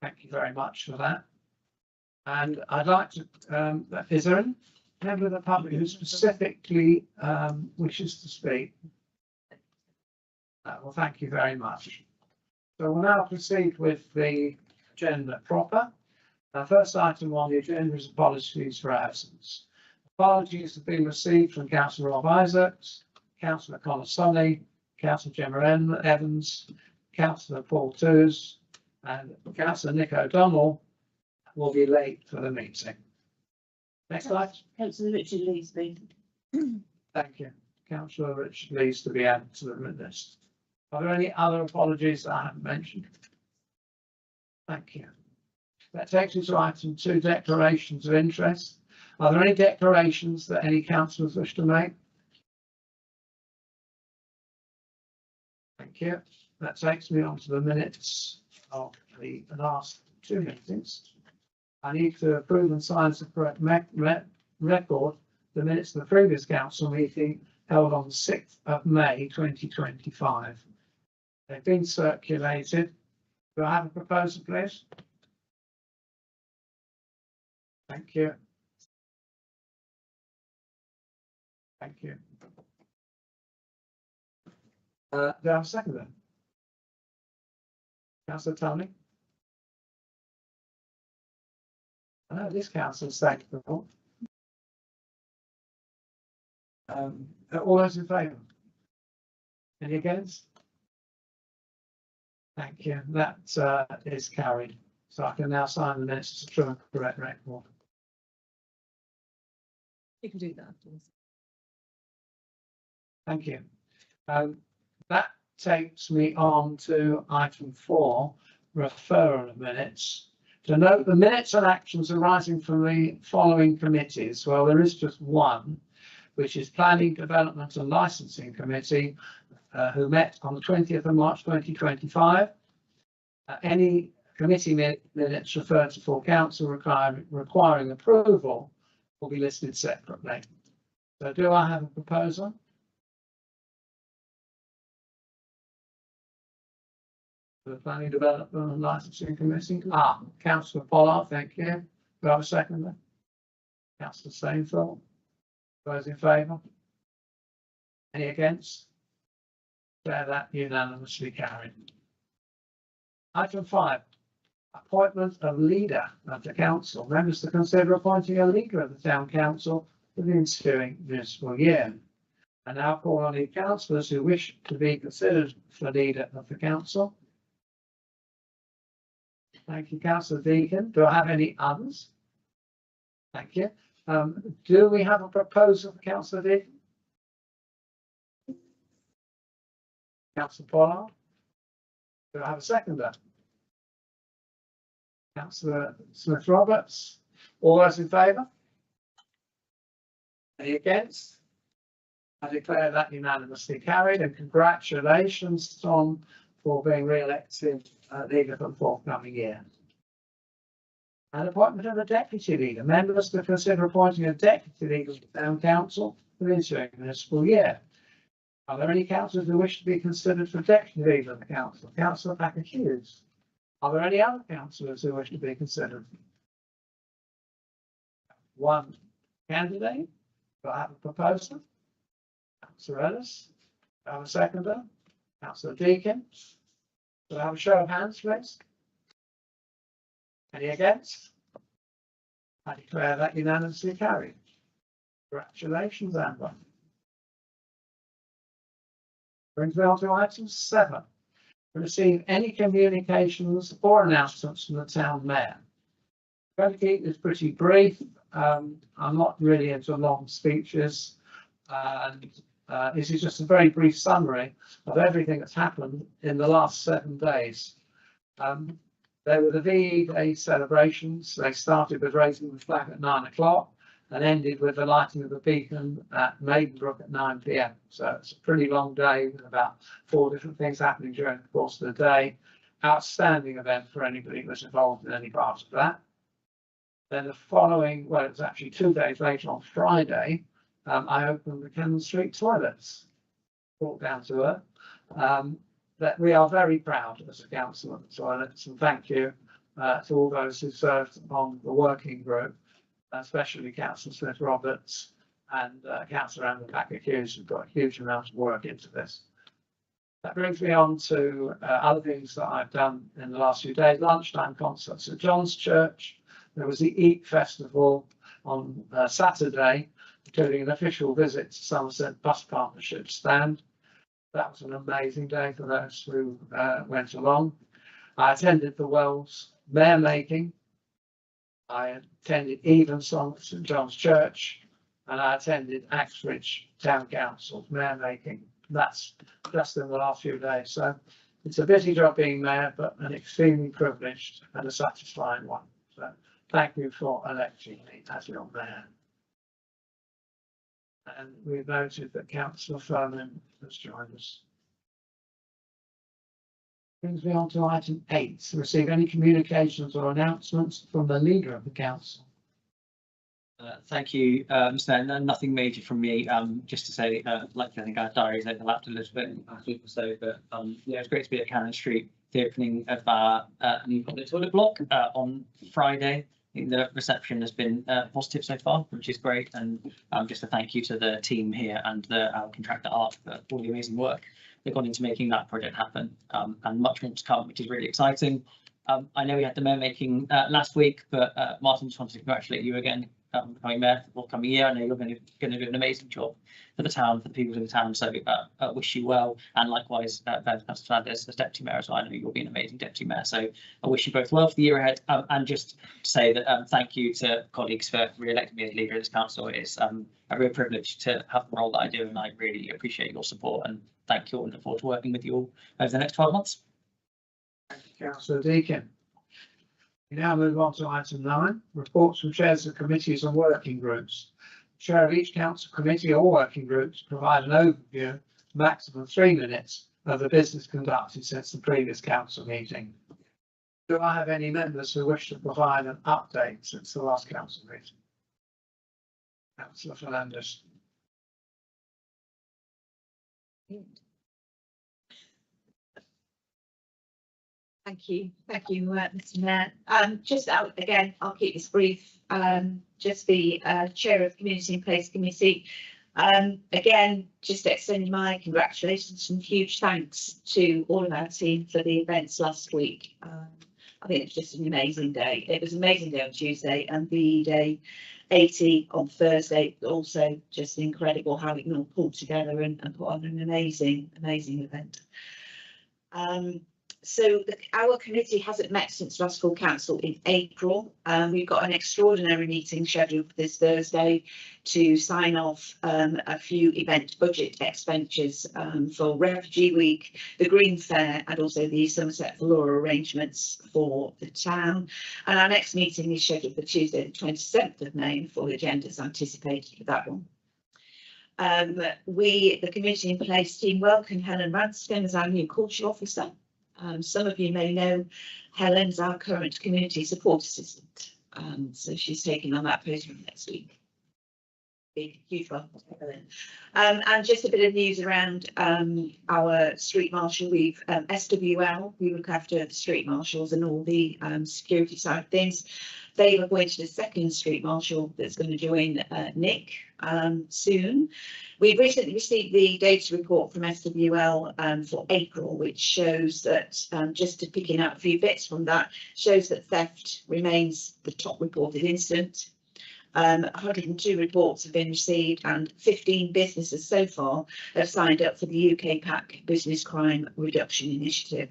Thank you very much for that. And I'd like to, is there any member of the public who specifically wishes to speak? Well, thank you very much. So we'll now proceed with the agenda proper. Our first item on the agenda is apologies for absence. Apologies have been received from Councillor Rob Isaacs, Councillor Connor Sonny, Councillor Gemma Evans, Councillor Paul Toos, and Councillor Nick O'Donnell will be late for the meeting. Next slide. Councillor Richard Lee's been. Thank you. Councillor Richard Lee's to be added to the list. Are there any other apologies that I haven't mentioned? Thank you. That takes us to item 2, declarations of interest. Are there any declarations that any councillors wish to make? Thank you. That takes me on to the minutes of the last 2 meetings. I need to approve and sign the correct record the minutes of the previous council meeting held on the 6th of May 2025. They've been circulated. Do I have a proposal, please? Thank you. Thank you. Do I have a second then? Councillor Tony? This council is thankful. All those in favour? Any against? Thank you. That is carried. So I can now sign the minutes to true and correct record. You can do that. Thank you. That takes me on to item 4, referral of minutes. To note the minutes and actions arising from the following committees. Well, there is just one, which is Planning, Development and Licensing Committee, who met on the 20th of March 2025. Any committee minutes referred to full council requiring approval will be listed separately. So do I have a proposal? For the Planning, Development and Licensing Committee? Councillor Pollard, thank you. Do I have a seconder? Councillor Stainthorpe. Those in favour? Any against? Declare that unanimously carried. Item 5, appointment of leader of the council. Members to consider appointing a leader of the town council for the ensuing municipal year. I now call on the councillors who wish to be considered for leader of the council. Thank you, Councillor Deane. Do I have any others? Thank you. Do we have a proposal for Councillor Deane? Councillor Pollard? Do I have a seconder? Councillor Smith-Roberts? All those in favour? Any against? I declare that unanimously carried, and congratulations, Tom, for being re-elected leader for the forthcoming year. And appointment of a deputy leader. Members to consider appointing a deputy leader of the town council for the ensuing municipal year. Are there any councillors who wish to be considered for deputy leader of the council? Councillor Packer Hughes. Are there any other councillors who wish to be considered? One candidate. Do I have a proposer? Councillor Ellis. Do I have a seconder? Councillor Deakin. Do I have a show of hands, please? Any against? I declare that unanimously carried. Congratulations, Amber. Brings me on to item 7. Receive any communications or announcements from the town mayor. I'm going to keep this pretty brief. I'm not really into long speeches, and this is just a very brief summary of everything that's happened in the last 7 days. There were the VE Day celebrations. They started with raising the flag at 9 o'clock and ended with the lighting of the beacon at Maidenbrook at 9 p.m. So it's a pretty long day with about 4 different things happening during the course of the day. Outstanding event for anybody who was involved in any part of that. Then the following, well, it was actually 2 days later on Friday, I opened the Cannon Street toilets, brought down to earth. That we are very proud as a council of the toilets, and thank you to all those who served on the working group, especially Councillor Smith Roberts and Councillor Amber Packer-Hughes, who've got a huge amount of work into this. That brings me on to other things that I've done in the last few days. Lunchtime concerts at John's Church. There was the Eat Festival on Saturday, including an official visit to Somerset Bus Partnership stand. That was an amazing day for those who went along. I attended the Wells Mayor Making. I attended Evensong at St John's Church, and I attended Axbridge Town Council's Mayor Making. That's just in the last few days. So it's a busy job being mayor, but an extremely privileged and a satisfying one. So thank you for electing me as your mayor. And we've noted that Councillor Furman has joined us. Brings me on to item 8, to receive any communications or announcements from the leader of the council. Thank you, Mr. Mayor. No, nothing major from me. Just to say, like I think our diaries overlapped a little bit in the past week or so, but yeah, it's great to be at Cannon Street, the opening of our new public toilet block on Friday. I think the reception has been positive so far, which is great, and just a thank you to the team here and our contractor Art for all the amazing work they've gone into making that project happen, and much more to come, which is really exciting. I know we had the mayor making last week, but Martin, just wanted to congratulate you again. Becoming mayor for the coming year. I know you're going to do an amazing job for the town, for the people of the town. So wish you well, and likewise, Councillor Flanders as deputy mayor as well. I know you'll be an amazing deputy mayor. So I wish you both well for the year ahead. And just to say that thank you to colleagues for re-electing me as leader of this council. It's a real privilege to have the role that I do, and I really appreciate your support. And thank you all, and look forward to working with you all over the next 12 months. Thank you, Councillor Deacon. We now move on to item 9, reports from chairs of committees and working groups. Chair of each council committee or working groups provide an overview, maximum 3 minutes, of the business conducted since the previous council meeting. Do I have any members who wish to provide an update since the last council meeting? Councillor Fernandez. Thank you, Mr. Mayor. Just out again, I'll keep this brief. Just the chair of Community and Place Committee. Again, just extending my congratulations and huge thanks to all of our team for the events last week. I think it was just an amazing day. It was an amazing day on Tuesday, and the day 80 on Thursday. Also, just incredible how it all pulled together and put on an amazing event. So our committee hasn't met since last full council in April. We've got an extraordinary meeting scheduled for this Thursday to sign off a few event budget expenditures for Refugee Week, the Green Fair, and also the Somerset Flora arrangements for the town. And our next meeting is scheduled for Tuesday, the 27th of May, and full agenda is anticipated for that one. The Community in Place team welcome Helen Ranscombe as our new cultural officer. Some of you may know Helen's our current community support assistant, so she's taking on that post from next week. Big, huge welcome to Helen. And just a bit of news around our street marshal. We've SWL, we look after the street marshals and all the security side of things. They've appointed a second street marshal that's going to join Nick soon. We've recently received the data report from SWL for April, which shows that, just to picking out a few bits from that, shows that theft remains the top reported incident. 102 reports have been received, and 15 businesses so far have signed up for the UK PAC Business Crime Reduction Initiative.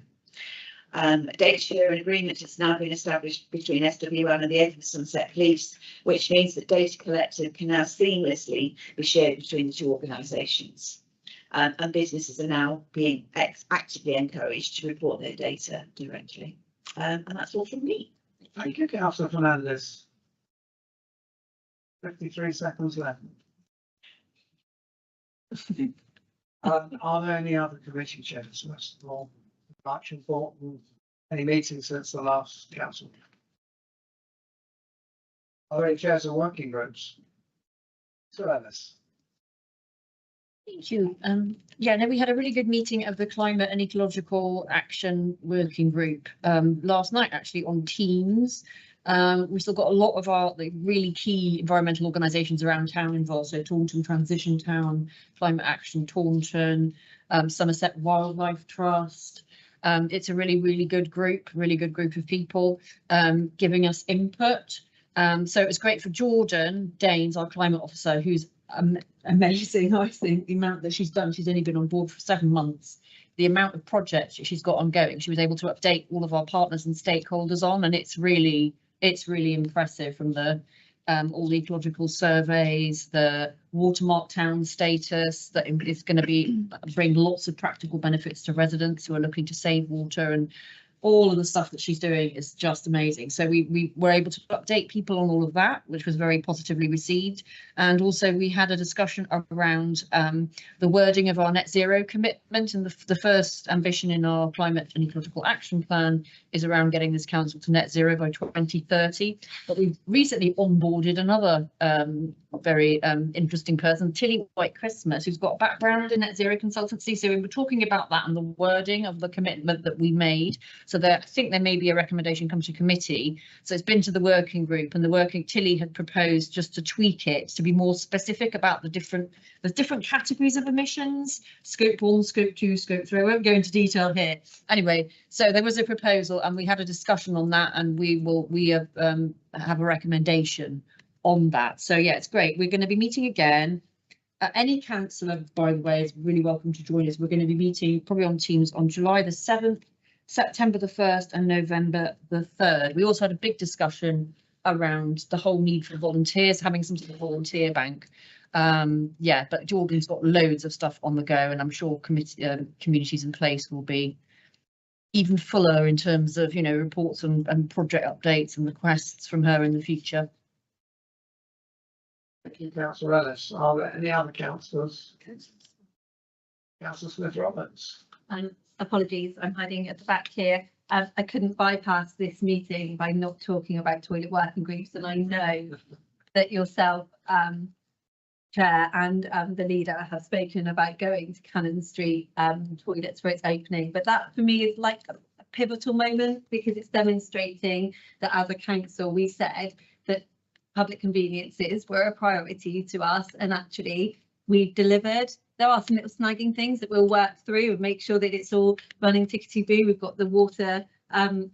A data sharing agreement has now been established between SWL and the Edinburgh Somerset Police, which means that data collected can now seamlessly be shared between the two organisations. And businesses are now being actively encouraged to report their data directly. And that's all from me. Thank you, Councillor Fernandez. 53 seconds left. Are there any other committee chairs? First of all, much important. Any meetings since the last council? Are there any chairs of working groups? So Ellis. Thank you. Yeah, no, we had a really good meeting of the Climate and Ecological Action Working Group last night, actually, on Teams. We've still got a lot of our really key environmental organisations around town involved. So Taunton Transition Town, Climate Action Taunton, Somerset Wildlife Trust. It's a really good group of people giving us input. So it was great for Jordan Daines, our climate officer, who's amazing. I think the amount that she's done. She's only been on board for 7 months. The amount of projects that she's got ongoing, she was able to update all of our partners and stakeholders on, and it's really impressive. From the all the ecological surveys, the watermark town status, that is going to bring lots of practical benefits to residents who are looking to save water, and all of the stuff that she's doing is just amazing. So we were able to update people on all of that, which was very positively received. And also we had a discussion around the wording of our net zero commitment, and the first ambition in our climate and ecological action plan is around getting this council to net zero by 2030. But we've recently onboarded another very interesting person, Tilly White Christmas, who's got a background in net zero consultancy. So we were talking about that and the wording of the commitment that we made. So I think there may be a recommendation come to committee. So it's been to the working group, and Tilly had proposed just to tweak it to be more specific about the different categories of emissions, scope 1, scope 2, scope 3. I won't go into detail here. Anyway, so there was a proposal and we had a discussion on that, and we have a recommendation on that. So yeah, it's great. We're going to be meeting again. Any councillor, by the way, is really welcome to join us. We're going to be meeting probably on Teams on July the 7th, September the 1st and November the 3rd. We also had a big discussion around the whole need for volunteers, having some sort of volunteer bank. Yeah, but Jordan's got loads of stuff on the go, and I'm sure communities in place will be even fuller in terms of, reports and project updates and requests from her in the future. Thank you, Councillor Ellis. Are there any other councillors? Councillor Smith-Roberts. Apologies, I'm hiding at the back here. I couldn't bypass this meeting by not talking about toilet working groups, and I know that yourself, Chair, and the leader have spoken about going to Cannon Street toilets for its opening, but that for me is like a pivotal moment, because it's demonstrating that as a council we said that public conveniences were a priority to us, and actually we've delivered. There are some little snagging things that we'll work through and make sure that it's all running tickety-boo. We've got the water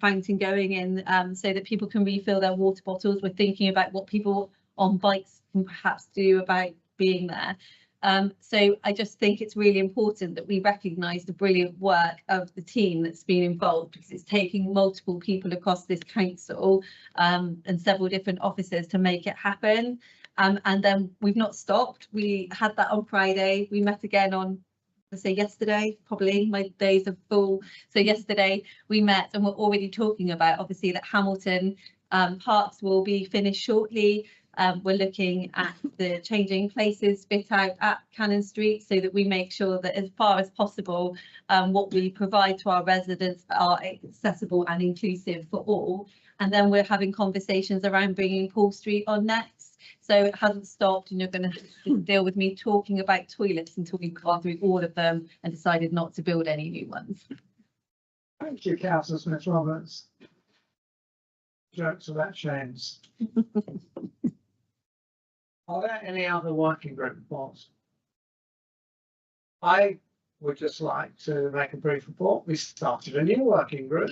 fountain going in so that people can refill their water bottles. We're thinking about what people on bikes can perhaps do about being there. So I just think it's really important that we recognise the brilliant work of the team that's been involved, because it's taking multiple people across this council and several different offices to make it happen. And then we've not stopped. We had that on Friday. We met again on, let's say yesterday, probably my days are full. So yesterday we met, and we're already talking about obviously that Hamilton Parks will be finished shortly. We're looking at the changing places fit out at Cannon Street, so that we make sure that as far as possible what we provide to our residents are accessible and inclusive for all. And then we're having conversations around bringing Paul Street on next. So it hasn't stopped, and you're going to deal with me talking about toilets until we've gone through all of them and decided not to build any new ones. Thank you, Councillor Smith-Roberts. Jokes of that, James. Are there any other working group reports? I would just like to make a brief report. We started a new working group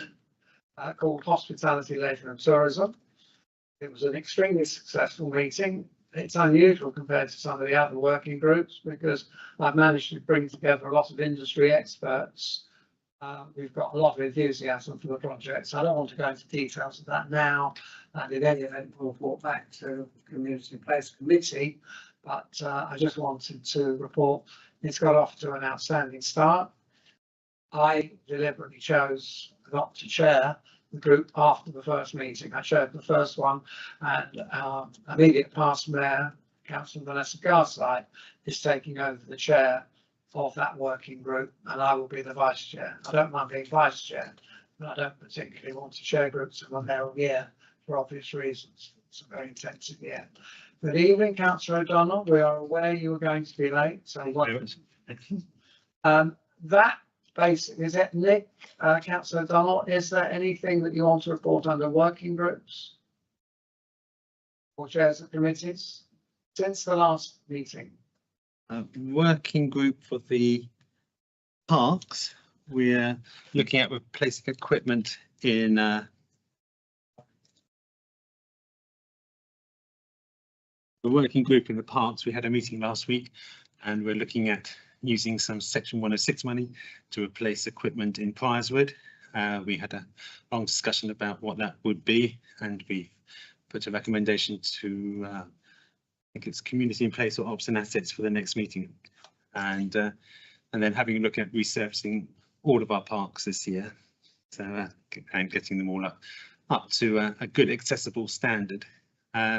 called Hospitality, Leisure and Tourism. It was an extremely successful meeting. It's unusual compared to some of the other working groups, because I've managed to bring together a lot of industry experts. We've got a lot of enthusiasm for the project, so I don't want to go into details of that now. And in any event, we'll report back to the Community Place Committee. But I just wanted to report it's got off to an outstanding start. I deliberately chose not to chair the group after the first meeting. I chaired the first one, and immediate past mayor, Councillor Vanessa Garside, is taking over the chair of that working group, and I will be the vice chair. I don't mind being vice chair, but I don't particularly want to chair groups in my whole year for obvious reasons. It's a very intensive year. Good evening, Councillor O'Donnell. We are aware you were going to be late, so That basically is it. Nick, Councillor Donald, is there anything that you want to report under working groups or chairs of committees since the last meeting? Working group for the parks. We're looking at replacing equipment in the working group in the parks. We had a meeting last week and we're looking at using some Section 106 money to replace equipment in Priorswood. We had a long discussion about what that would be, and we put a recommendation to I think it's community in place or ops and assets for the next meeting, and then having a look at resurfacing all of our parks this year, so and getting them all up to a good accessible standard.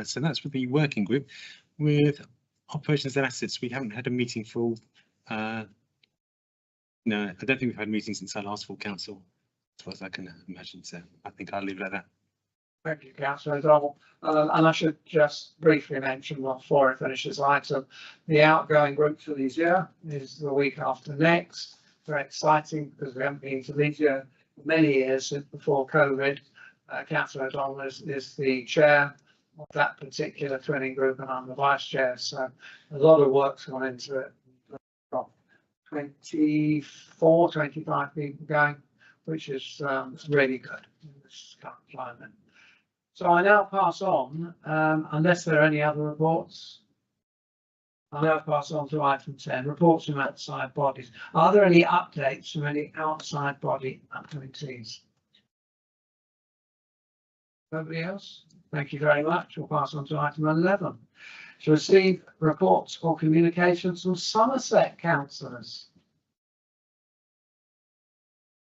So that's for the working group. With operations and assets, we haven't had a meeting for no, I don't think we've had a meeting since our last full council, as far as I can imagine, so I think I'll leave it at that. Thank you, Councillor Donald. And I should just briefly mention before I finish this item, the outgoing group for Leisure is the week after next. Very exciting because we haven't been to Leisure for many years since before COVID. Councillor Donald is the chair of that particular twinning group and I'm the vice chair, so a lot of work's gone into it. 24, 25 people going, which is really good in this current climate. So I now pass on, unless there are any other reports. I'll now pass on to item 10, reports from outside bodies. Are there any updates from any outside body committees? Nobody else? Thank you very much. We'll pass on to item 11. To receive reports or communications from Somerset councillors.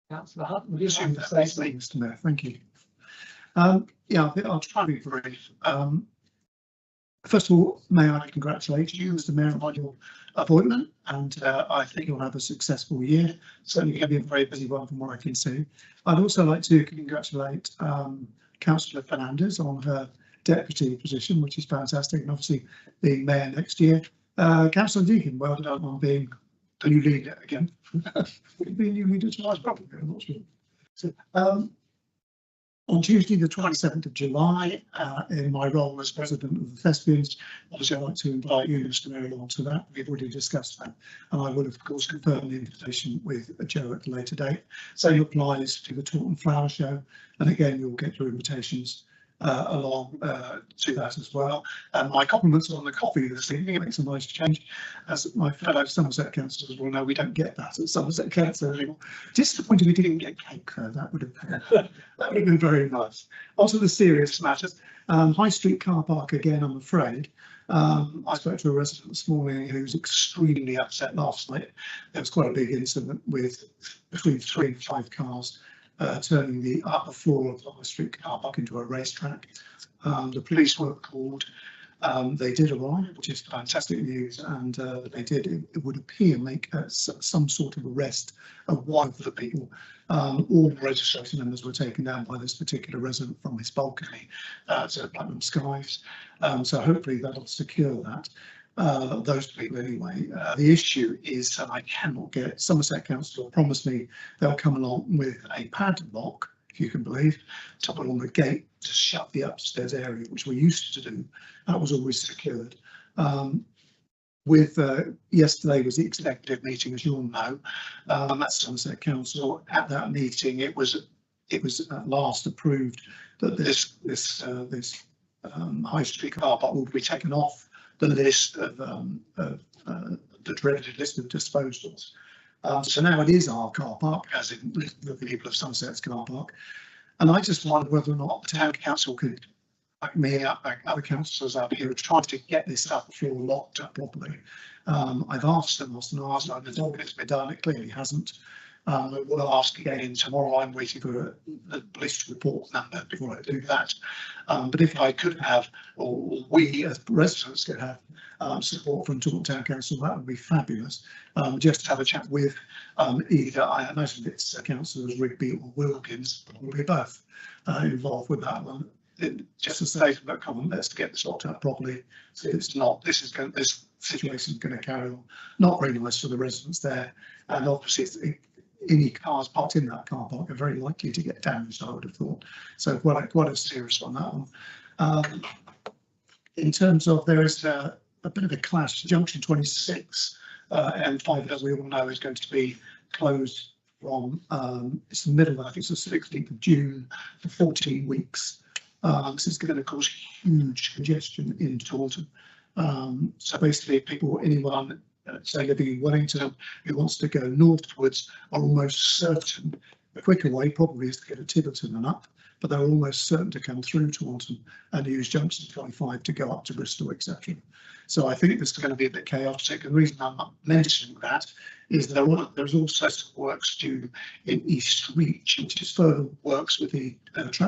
Councillor Hutton, would you like to say something? Mr. Mayor, thank you. Yeah, I think I'll try to be brief. First of all, may I congratulate you, Mr. Mayor, on your appointment, and I think you'll have a successful year. Certainly going to be a very busy one from what I can see. I'd also like to congratulate Councillor Fernandez on her deputy position, which is fantastic, and obviously being mayor next year. Councillor Deane, well done on being the new leader again. Being new leader twice, probably, I'm not sure. So, on Tuesday, the 27th of July, in my role as president of the Thespians, obviously I'd like to invite you, Mr. Mayor, along to that. We've already discussed that, and I will, of course, confirm the invitation with Joe at a later date. Same applies to the Taunton Flower Show, and again, you'll get your invitations along to that as well. And my compliments on the coffee this evening. It makes a nice change. As my fellow Somerset councillors will know, we don't get that at Somerset Council anymore. Disappointed we didn't get cake though. That would have been very nice. On to the serious matters. High Street car park again, I'm afraid. I spoke to a resident this morning who was extremely upset last night. There was quite a big incident with between 3 and 5 cars turning the upper floor of the High Street car park into a racetrack. The police were called. They did arrive, which is fantastic news, and they did, it would appear, make some sort of arrest of one of the people. All the registration numbers were taken down by this particular resident from his balcony to Platinum Skies. So hopefully that'll secure that. Those people anyway. The issue is I cannot get Somerset Council promised me they'll come along with a padlock, if you can believe, to put on the gate to shut the upstairs area, which we used to do. That was always secured. Yesterday was the executive meeting, as you all know, at Somerset Council. At that meeting, it was at last approved that this High Street car park will be taken off the list of the dreaded list of disposals. So now it is our car park, as in the people of Somerset's car park. And I just wonder whether or not the town council could, like me, other councillors out here, try to get this upper floor locked up properly. I've asked and asked, I don't it's been done, it clearly hasn't. We'll ask again tomorrow. I'm waiting for the police report number before I do that. But if I could have, or we as residents could have support from Taunton Town Council, that would be fabulous. Just to have a chat with either, I imagine it's councillors Rigby or Wilkins, probably both involved with that one. just to say to them, come on, let's get this locked up properly. So it's not, this situation is going to carry on. Not very nice for the residents there. And obviously, any cars parked in that car park are very likely to get damaged, I would have thought. So quite a serious on that one. In terms of, there is a bit of a clash. Junction 26 M5, as we all know, is going to be closed from it's the middle, I think it's the 16th of June for 14 weeks. This is going to cause huge congestion in Taunton. So basically, anyone say living in Wellington who wants to go northwards are almost certain. The quicker way probably is to get a Tiverton and up, but they're almost certain to come through Taunton and use junction 25 to go up to Bristol, etc. So I think this is going to be a bit chaotic. And the reason I'm not mentioning that is there's also some works due in East Reach, which is further works with the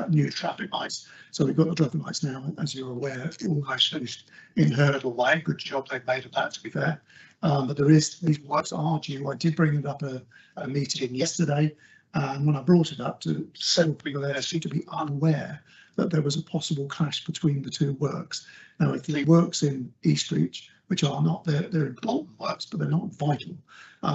new traffic lights. So we've got the traffic lights now, as you're aware, almost finished in Hurdle Way. Good job they've made of that, to be fair. But these works are due. I did bring it up at a meeting yesterday. And when I brought it up to several people there, seem to be unaware that there was a possible clash between the two works. Now, if the works in East Reach, which are not, they're important works, but they're not vital.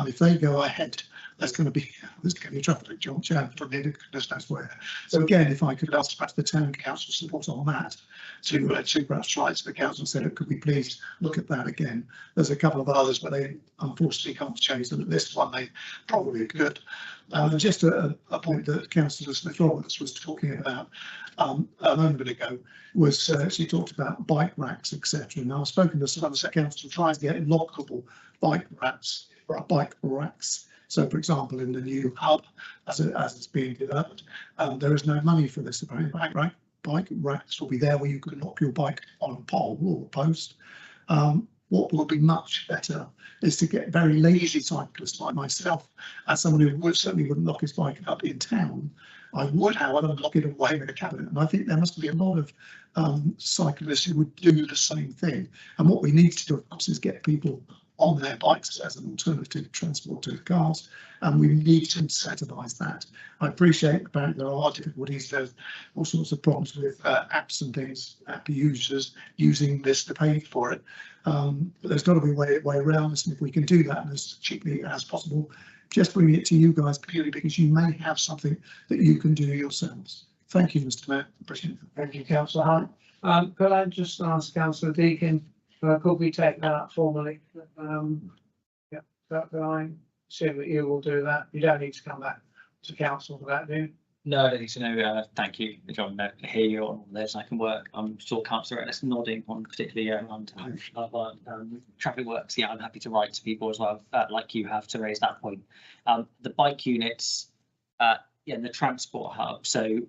If they go ahead, there's going to be a traffic jam from here to goodness knows where. So again, if I could ask perhaps the town council support on that, to perhaps write to the council and say, look, could we please look at that again? There's a couple of others, but they unfortunately can't change them. This one they probably could. Just a point that Councillor Smith-Roberts was talking about a moment ago was she talked about bike racks, etc. Now I've spoken to Somerset Council to try and get lockable bike racks. So, for example, in the new hub, as it's being developed, there is no money for this. Apparently, bike racks will be there where you can lock your bike on a pole or a post. What will be much better is to get very lazy cyclists like myself, as someone who certainly wouldn't lock his bike up in town. I would, however, lock it away with a cabinet. And I think there must be a lot of cyclists who would do the same thing. And what we need to do, of course, is get people on their bikes as an alternative transport to cars, and we need to incentivise that. I appreciate apparently there are difficulties, there's all sorts of problems with apps and things, app users using this to pay for it, but there's got to be a way around this, and if we can do that as cheaply as possible, just bring it to you guys purely because you may have something that you can do yourselves. Thank you, Mr. Mayor. Appreciate it. Thank you, Councillor Hunt. Could I just ask Councillor Deacon, could we take that up formally? Yeah, that I assume that you will do that. You don't need to come back to council for that, do you? No, I don't think so. No, thank you, John. I hear you on all this. I can work. I'm sure Councillor Ellis nodding on particularly around traffic works. Yeah, I'm happy to write to people as well, like you have, to raise that point. The bike units, yeah, the transport hub. So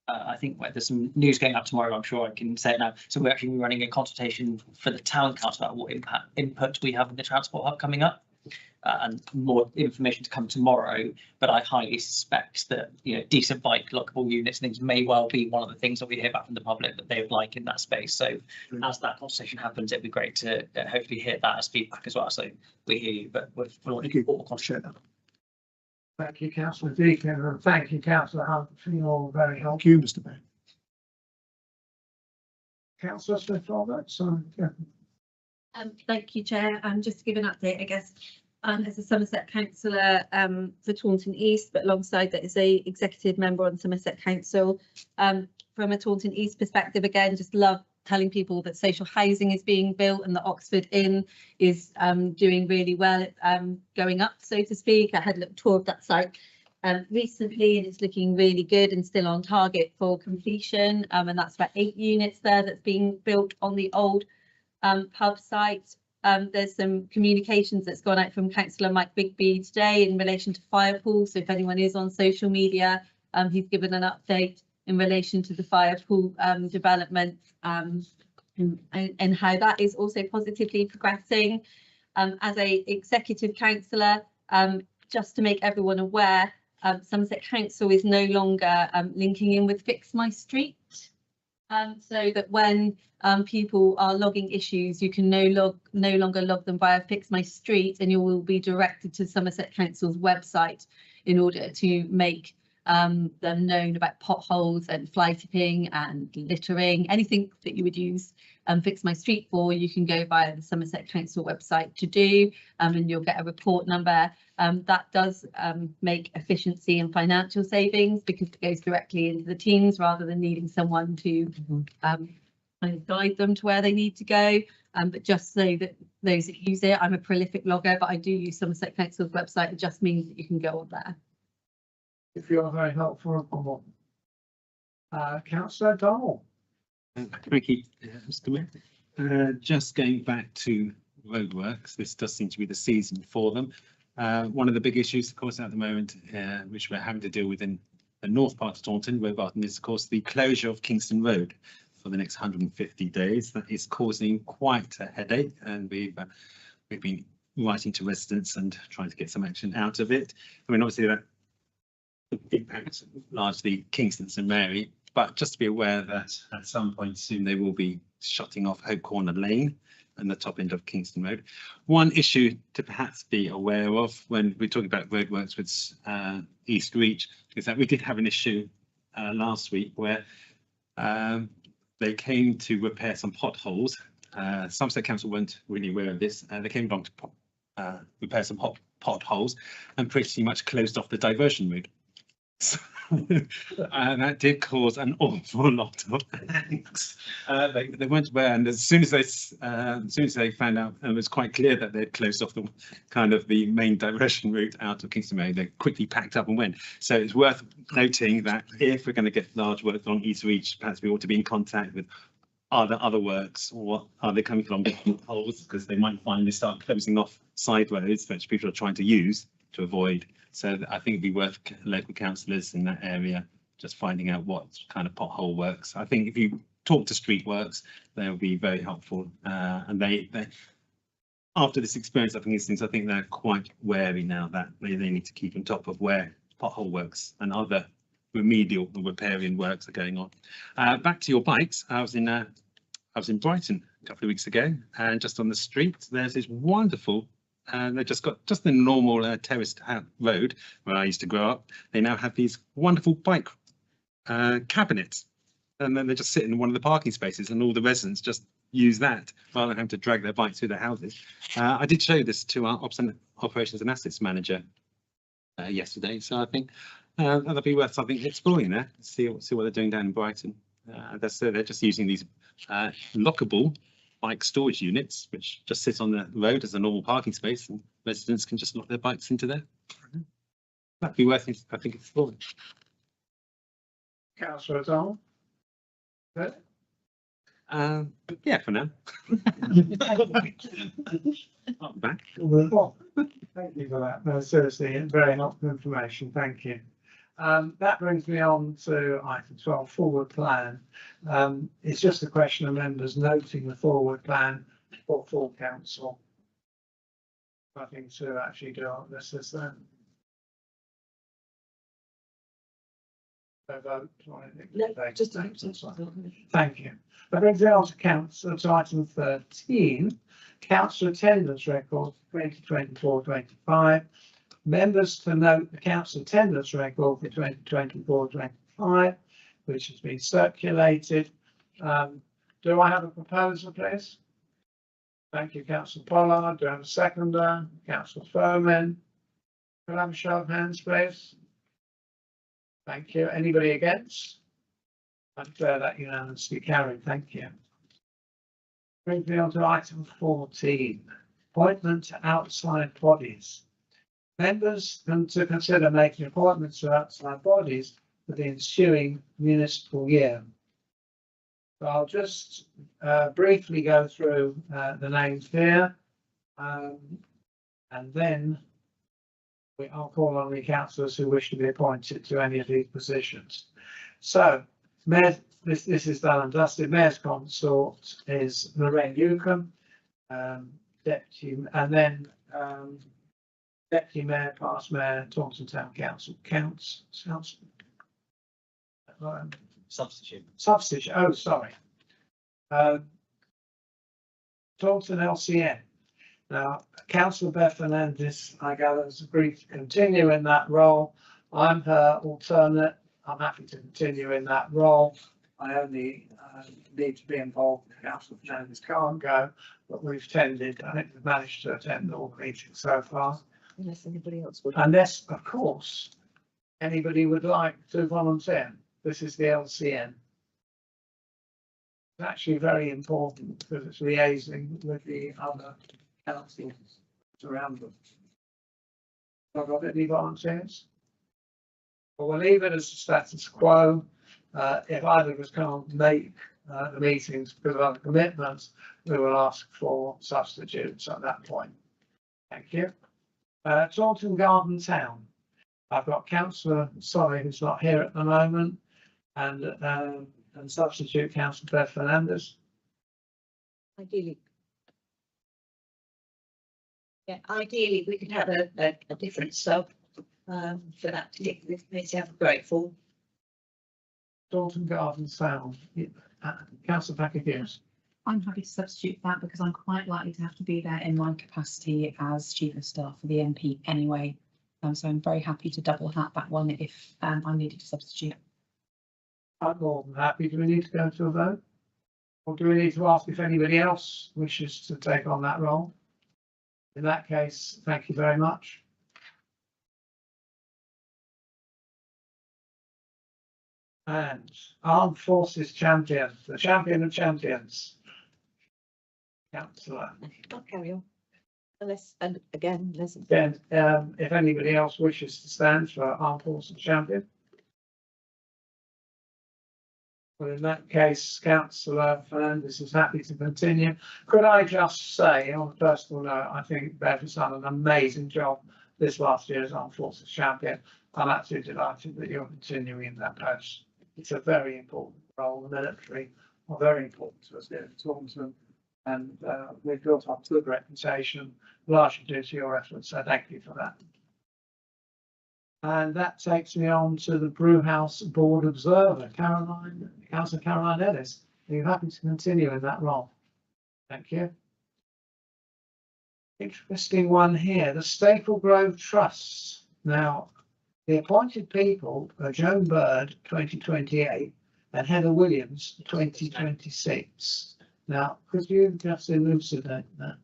I think there's some news going up tomorrow. I'm sure I can say it now. So we're actually running a consultation for the town council about what input we have in the transport hub coming up. And more information to come tomorrow, but I highly suspect that, you know, decent bike lockable units and things may well be one of the things that we hear back from the public that they would like in that space. So as that conversation happens, it'd be great to hopefully hear that as feedback as well. So we hear you, but we're looking forward to share that. Thank you, Councillor Deacon, and thank you, Councillor Hunt, for your very helpful. Thank you, Mr. Mayor. Councillor Smith-Roberts. Thank you, Chair. Just to give an update, I guess, as a Somerset councillor for Taunton East, but alongside that is a executive member on Somerset Council. From a Taunton East perspective, again, just love telling people that social housing is being built and the Oxford Inn is doing really well, going up, so to speak. I had a little tour of that site recently, and it's looking really good and still on target for completion. And that's about 8 units there that's being built on the old pub site. There's some communications that's gone out from Councillor Mike Bigby today in relation to Firepool. So if anyone is on social media, he's given an update in relation to the Firepool development and how that is also positively progressing. As a executive councillor, just to make everyone aware, Somerset Council is no longer linking in with Fix My Street. So that when people are logging issues, you can no longer log them via Fix My Street, and you will be directed to Somerset Council's website in order to make They're known about potholes and fly tipping and littering, anything that you would use Fix My Street for, you can go via the Somerset Council website to do, and you'll get a report number. That does make efficiency and financial savings because it goes directly into the teams rather than needing someone to kind of guide them to where they need to go. But just so that those that use it, I'm a prolific logger, but I do use Somerset Council's website. It just means that you can go on there. If you're very helpful, Councillor Donnell. Thank you, Mr. Mayor. Just going back to roadworks, this does seem to be the season for them. One of the big issues, of course, at the moment, which we're having to deal with in the north part of Taunton, Robarton, is of course the closure of Kingston Road for the next 150 days. That is causing quite a headache, and we've been writing to residents and trying to get some action out of it. I mean, obviously that impacts largely Kingston St Mary, but just to be aware that at some point soon they will be shutting off Hope Corner Lane and the top end of Kingston Road. One issue to perhaps be aware of when we're talking about roadworks with East Reach is that we did have an issue last week where they came to repair some potholes. Somerset Council weren't really aware of this. They came along to repair some potholes and pretty much closed off the diversion route. So, and that did cause an awful lot of angst. They weren't aware, and as soon as they found out, it was quite clear that they'd closed off the main diversion route out of Kingston Road. They quickly packed up and went. So it's worth noting that if we're going to get large work on East Reach, perhaps we ought to be in contact with other works, or are they coming from different holes, because they might find they start closing off side roads which people are trying to use to avoid. So I think it'd be worth local councillors in that area just finding out what kind of pothole works. I think if you talk to Street Works, they'll be very helpful. And they after this experience of instance, I think they're quite wary now that they need to keep on top of where pothole works and other remedial and repairing works are going on. Back to your bikes. I was in Brighton a couple of weeks ago, and just on the street there's this wonderful. They just the normal terraced road where I used to grow up. They now have these wonderful bike cabinets, and then they just sit in one of the parking spaces, and all the residents just use that rather than having to drag their bikes through their houses. I did show this to our operations and assets manager yesterday, so I think that'll be worth something exploring there. See what they're doing down in Brighton. They're just using these lockable bike storage units, which just sit on the road as a normal parking space, and residents can just lock their bikes into there. That'd be worth, I think, exploring. Councillor Donnell. Yeah, for now. I'm back. Well, thank you for that. No, seriously, very helpful information. Thank you. That brings me on to item 12, forward plan. It's just a question of members noting the forward plan for full council. Nothing to actually do on this, is there? No vote or anything? No, just Thank you. That brings me on to item 13, council attendance record 2024-25. Members to note the council attendance record for 2024-25, which has been circulated. Do I have a proposal, please? Thank you, Councillor Pollard. Do I have a seconder? Councillor Foreman. Can I have a show of hands, please? Thank you. Anybody against? I declare that unanimously carried. Thank you. Brings me on to item 14, appointment to outside bodies. Members to consider making appointments to outside bodies for the ensuing municipal year. So I'll just briefly go through the names here, and then I'll call on the councillors who wish to be appointed to any of these positions. So, Mayor, this is done and dusted. Mayor's consort is Lorraine Newcombe, deputy, and then Deputy Mayor, past Mayor, Taunton Town Council, Substitute. Substitute, oh, sorry. Taunton LCN. Now, Councillor Beth Fernandez, I gather, has agreed to continue in that role. I'm her alternate. I'm happy to continue in that role. I only need to be involved if Councillor Fernandez can't go, but we've tended, I think we've managed to attend all the meetings so far. Unless anybody else would. Unless, of course, anybody would like to volunteer. This is the LCN. It's actually very important because it's liaising with the other councils around them. Have I got any volunteers? Well, we'll leave it as the status quo. If either of us can't make the meetings because of other commitments, we will ask for substitutes at that point. Thank you. Taunton Garden Town. I've got Councillor Solly, who's not here at the moment, and substitute Councillor Beth Fernandez. Ideally. Yeah, ideally, we could have a different sub for that particular committee. I'm grateful. Taunton Garden Town. Councillor Packer-Hughes. I'm happy to substitute that because I'm quite likely to have to be there in my capacity as chief of staff for the MP anyway. So I'm very happy to double hat that one if I'm needed to substitute. I'm more than happy. Do we need to go to a vote? Or do we need to ask if anybody else wishes to take on that role? In that case, thank you very much. And Armed Forces Champion, the champion of champions. Councillor. I'll carry on. Unless, and again, unless. Then, if anybody else wishes to stand for Armed Forces Champion. Well, in that case, Councillor Fernandez is happy to continue. Could I just say, on a personal note, I think Bev has done an amazing job this last year as Armed Forces Champion. I'm absolutely delighted that you're continuing in that post. It's a very important role. The military are very important to us here at Taunton, and we've built up to a good reputation, largely due to your efforts. So thank you for that. And that takes me on to the Brewhouse Board Observer, Councillor Caroline Ellis. Are you happy to continue in that role? Thank you. Interesting one here, the Staple Grove Trust. Now, the appointed people are Joan Bird, 2028, and Heather Williams, 2026. Now, could you just elucidate that?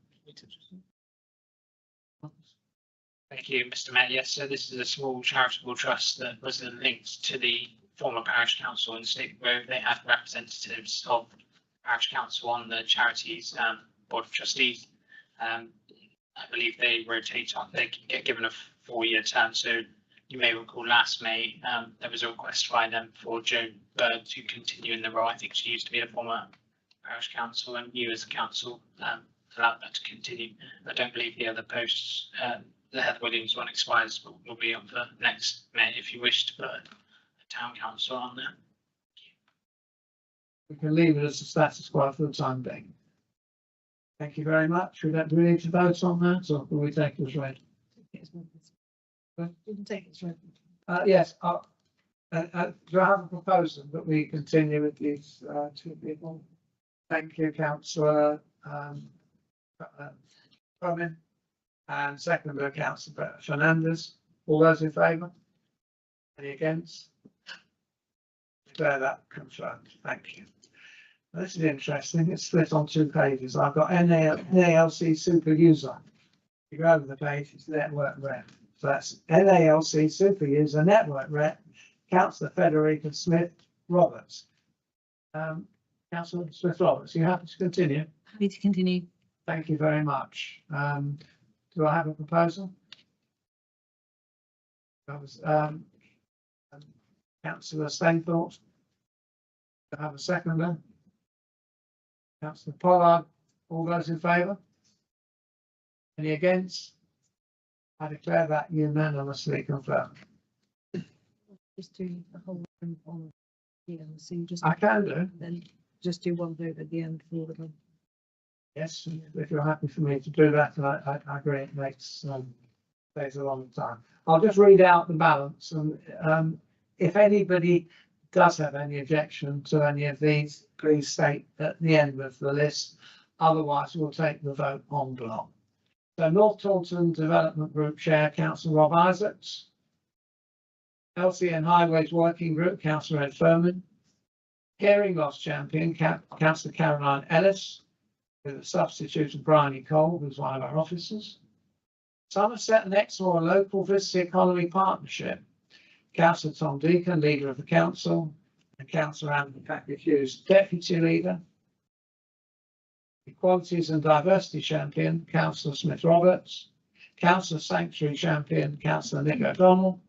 Thank you, Mr. Mayor. Yes, so this is a small charitable trust that was linked to the former parish council in Staple Grove. They have representatives of the parish council on the charities board of trustees. I believe they rotate on, they get given a 4-year term. So you may recall last May, there was a request by them for Joan Bird to continue in the role. I think she used to be a former parish council, and you as a council allowed that to continue. I don't believe the other posts, the Heather Williams one expires, but will be on for next May if you wish to put a town council on there. We can leave it as a status quo for the time being. Thank you very much. Do we need to vote on that, or will we take it as read? You can take it as read. Yes. Do I have a proposal that we continue with these two people? Thank you, Councillor Roman, and second by Councillor Fernandez. All those in favour? Any against? Declare that confirmed. Thank you. Now, this is interesting. It's split on 2 pages. I've got NALC super user. You go over the page, it's network rep. So that's NALC super user network rep. Councillor Federica Smith Roberts. Councillor Smith Roberts, are you happy to continue? Happy to continue. Thank you very much. Do I have a proposal? That was Councillor Stainthorpe. Do I have a seconder? Councillor Pollard. All those in favour? Any against? I declare that unanimously confirmed. Just do the whole thing on, so you just I can do. then just do one vote at the end for all of them. Yes, if you're happy for me to do that, I agree. It makes takes a long time. I'll just read out the balance, and if anybody does have any objection to any of these, please state at the end of the list. Otherwise, we'll take the vote en bloc. So North Taunton Development Group Chair, Councillor Rob Isaacs. LCN Highways Working Group, councillor Ed Furman. Hearing loss champion, councillor Caroline Ellis, with a substitute of Bryony Cole, who's one of our officers. Somerset and Exmoor Local Visitor Economy Partnership, councillor Tom Deacon, leader of the council, and councillor Anthony Patrick Hughes, deputy leader. Equalities and Diversity Champion, councillor Smith Roberts. Councillor Sanctuary Champion, councillor Nick O'Donnell.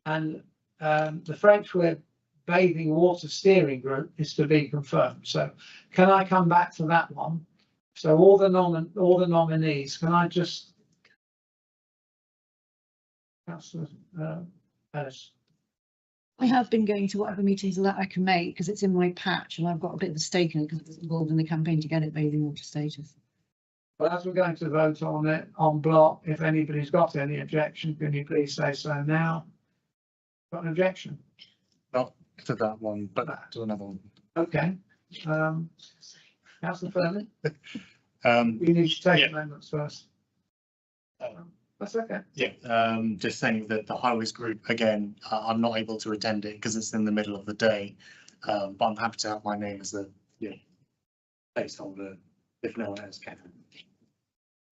And the Frenchwood Bathing Water Steering Group is to be confirmed. So can I come back to that one? So all the nominees, can I just? Councillor Ellis. I have been going to whatever meetings that I can make because it's in my patch and I've got a bit of a stake in it because I was involved in the campaign to get it bathing water status. Well, as we're going to vote on it on block, if anybody's got any objection, can you please say so now? Got an objection? Not to that one, but to another one. Okay. Councillor Furman, Um, you need to take Yeah. amendments first. That's okay. Yeah, just saying that the highways group, again, I'm not able to attend it because it's in the middle of the day. But I'm happy to have my name as a placeholder if no one else can.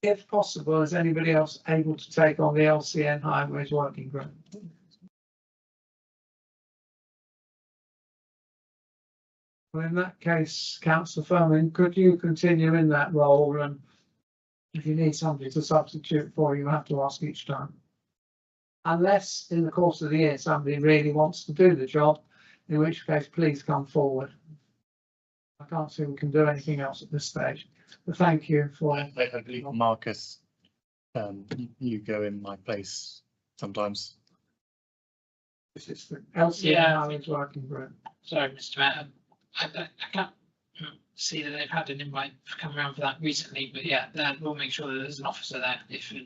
If possible, is anybody else able to take on the LCN Highways Working Group? Well, in that case, councillor Furman, could you continue in that role? And if you need somebody to substitute for, you have to ask each time. Unless in the course of the year, somebody really wants to do the job, in which case, please come forward. I can't see we can do anything else at this stage, but thank you for. I believe Marcus, you go in my place sometimes. This is the LCN Yeah. Highways Working Group. Sorry, Mr. Mayor. I can't see that they've had an invite come around for that recently, but yeah, we'll make sure that there's an officer there if you're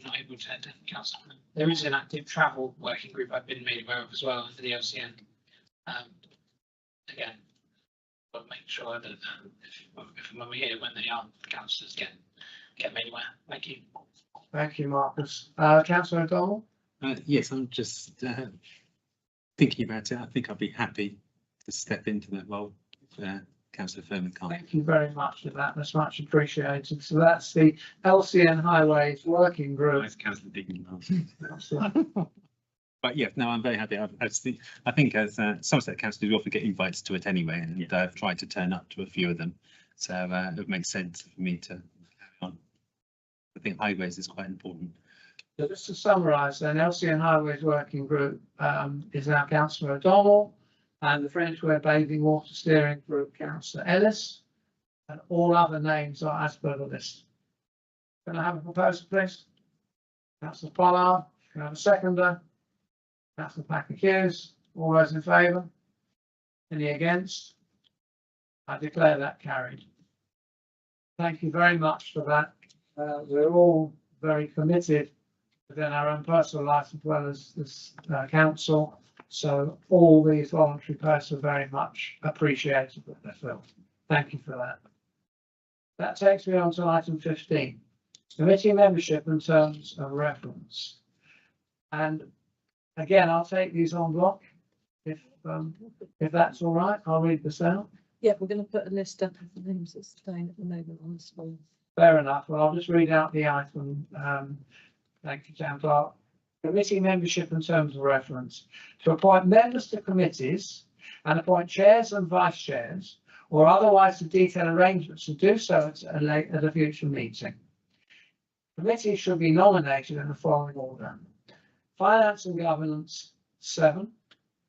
not able to attend council. There is an active travel working group I've been made aware of as well under the LCN. Again, but make sure that if when we're here, when they are, councillors get made aware. Thank you. Thank you, Marcus. Councillor O'Donnell? Yes, I'm just thinking about it. I think I'd be happy to step into that role. Councillor Furman can't. Thank you very much for that. That's much appreciated. So that's the LCN Highways Working Group. Nice, Councillor Deane. But yeah, no, I'm very happy. I think as Somerset councillors, we often get invites to it anyway, and I've tried to turn up to a few of them. So it makes sense for me to carry on. I think highways is quite important. So just to summarise, then LCN Highways Working Group is now Councillor O'Donnell, and the Frenchwood Bathing Water Steering Group, councillor Ellis, and all other names are as per the list. Can I have a proposal, please? Councillor Pollard, can I have a seconder? Councillor Patrick Hughes, all those in favour? Any against? I declare that carried. Thank you very much for that. We're all very committed within our own personal life as well as this council. So all these voluntary posts are very much appreciated that they're filled. Thank you for that. That takes me on to item 15, committee membership and terms of reference. And again, I'll take these on block if that's all right. I'll read this out. Yeah, we're going to put a list up of the names that's staying at the moment on the screen. Fair enough. Well, I'll just read out the item. Thank you, Town Clerk. Committee membership and terms of reference. To appoint members to committees and appoint chairs and vice chairs, or otherwise to detail arrangements to do so at a future meeting. Committees should be nominated in the following order. Finance and Governance, 7. In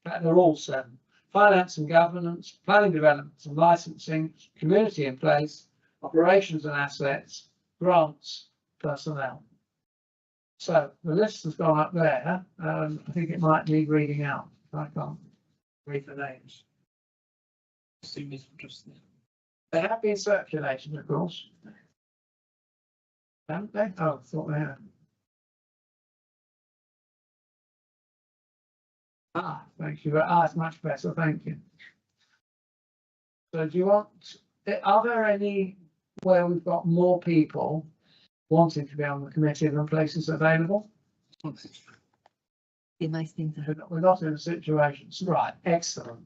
fact, they're all 7. Finance and Governance, Planning, Development and Licensing, Community in Place, Operations and Assets, Grants, Personnel. So the list has gone up there. I think it might need reading out. I can't read the names. They have been circulated, of course. Haven't they? Oh, I thought they had. Thank you. It's much better. Thank you. So do you want, are there any where we've got more people wanting to be on the committee than places available? Be a nice thing to have. We're not in a situation, right, excellent.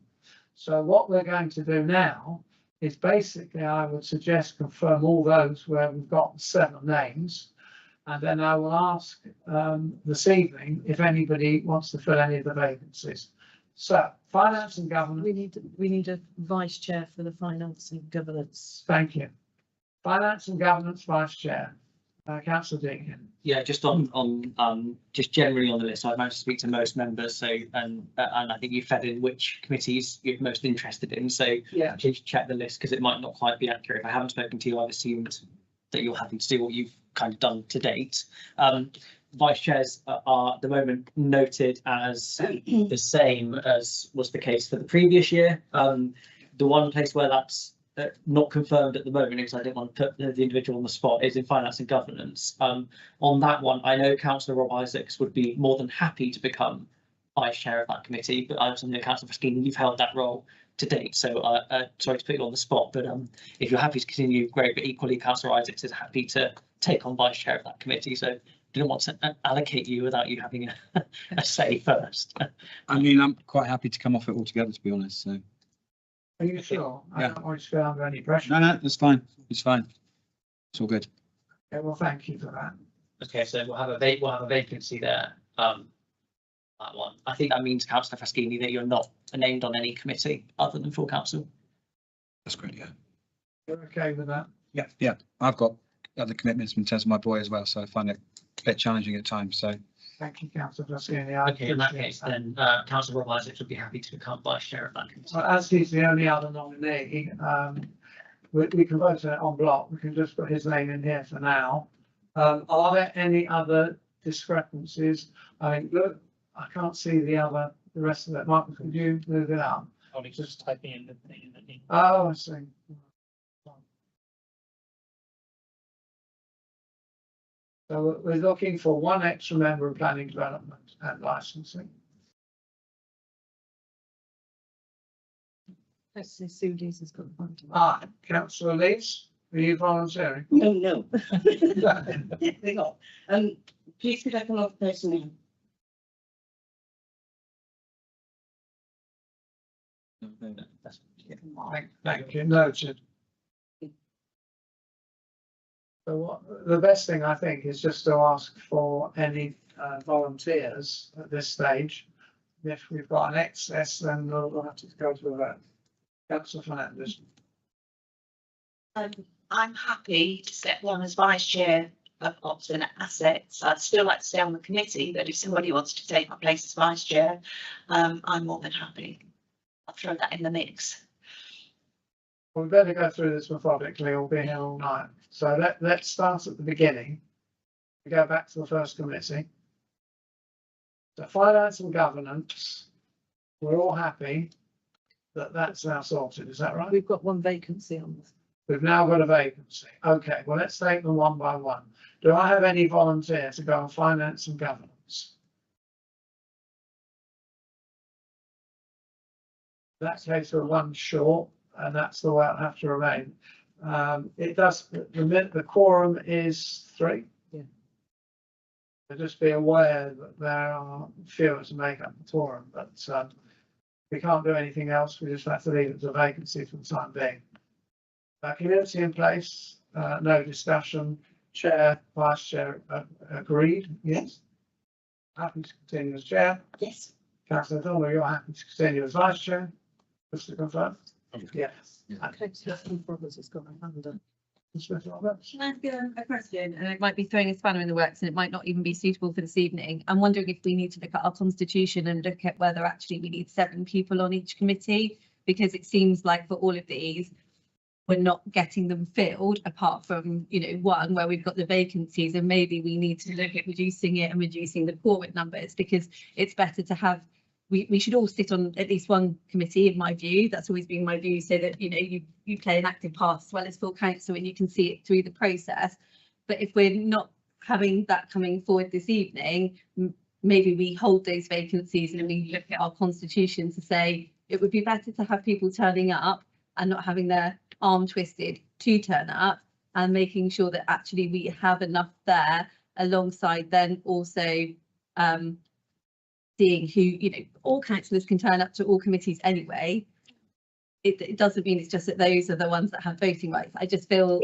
So what we're going to do now is basically, I would suggest confirm all those where we've got 7 names. And then I will ask this evening if anybody wants to fill any of the vacancies. So finance and governance. We need a vice chair for the finance and governance. Thank you. Finance and governance vice chair, councillor Deane. Yeah, just on just generally on the list, I've managed to speak to most members, so and I think you fed in which committees you're most interested in, so Yeah. just check the list because it might not quite be accurate. If I haven't spoken to you, I've assumed that you're happy to do what you've kind of done to date. Vice chairs are at the moment noted as the same as was the case for the previous year. The one place where that's not confirmed at the moment, because I didn't want to put the individual on the spot, is in finance and governance. On that one, I know Councillor Rob Isaacs would be more than happy to become vice chair of that committee, but I also know Councillor Faskini, you've held that role to date, so sorry to put you on the spot, but if you're happy to continue, great, but equally Councillor Isaacs is happy to take on vice chair of that committee, so didn't want to allocate you without you having a say first. I mean, I'm quite happy to come off it altogether, to be honest, so. Are you sure? I Yeah. don't want you to feel under any pressure. No, that's fine. It's fine. It's all good. Okay, well, thank you for that. Okay, so we'll have a vacancy there. That one. I think that means Councillor Faskini that you're not named on any committee other than full council. That's great, yeah. You're okay with that? Yeah. I've got other commitments in terms of my boy as well, so I find it a bit challenging at times, so. Thank you, councillor Faskini. I Okay, in that appreciate case, that. then Councillor Rob Isaacs would be happy to become vice chair of that committee. Well, as he's the only other nominee, we can vote it en bloc. We can just put his name in here for now. Are there any other discrepancies? I mean, look, I can't see the rest of it. Marcus, could you move it up? I'll just typing in the thing that needs. Oh, I see. So we're looking for 1 extra member of planning development and licensing. Let's see, Sudie's has got one. Councillor Lees, are you volunteering? No. Definitely not. Please could I come off personnel? Thank you, noted. So what, the best thing I think is just to ask for any volunteers at this stage. If we've got an excess, then we'll have to go to a vote. Councillor Fernandez. I'm happy to step down as vice chair of ops and assets. I'd still like to stay on the committee, but if somebody wants to take my place as vice chair, I'm more than happy. I'll throw that in the mix. We better go through this methodically or be here all night. So let's start at the beginning. We go back to the first committee. So finance and governance, we're all happy that that's now sorted, is that right? We've got 1 vacancy on this. We've now got a vacancy. Okay, well, let's take them one by one. Do I have any volunteer to go on finance and governance? In that case, we're 1 short, and that's the way it'll have to remain. It does, the quorum is 3. Yeah. So just be aware that there are fewer to make up the quorum, but we can't do anything else. We just have to leave it as a vacancy for the time being. Community in place, no discussion. Chair, vice chair, agreed, yes. Happy to continue as chair. Yes. Councillor Thornley, you're happy to continue as vice chair, just to confirm? Yes. Okay, so Roberts has got a hand up. Councillor Roberts? Can I ask a question? And it might be throwing a spanner in the works and it might not even be suitable for this evening. I'm wondering if we need to look at our constitution and look at whether actually we need 7 people on each committee, because it seems like for all of these, we're not getting them filled apart from, 1 where we've got the vacancies, and maybe we need to look at reducing it and reducing the quorum numbers, because it's better to have, we should all sit on at least 1 committee, in my view. That's always been my view, so that, you play an active part as well as full council and you can see it through the process. But if we're not having that coming forward this evening, maybe we hold those vacancies and we look at our constitution to say it would be better to have people turning up and not having their arm twisted to turn up, and making sure that actually we have enough there alongside then also seeing who, you know, all councillors can turn up to all committees anyway. It doesn't mean it's just that those are the ones that have voting rights. I just feel,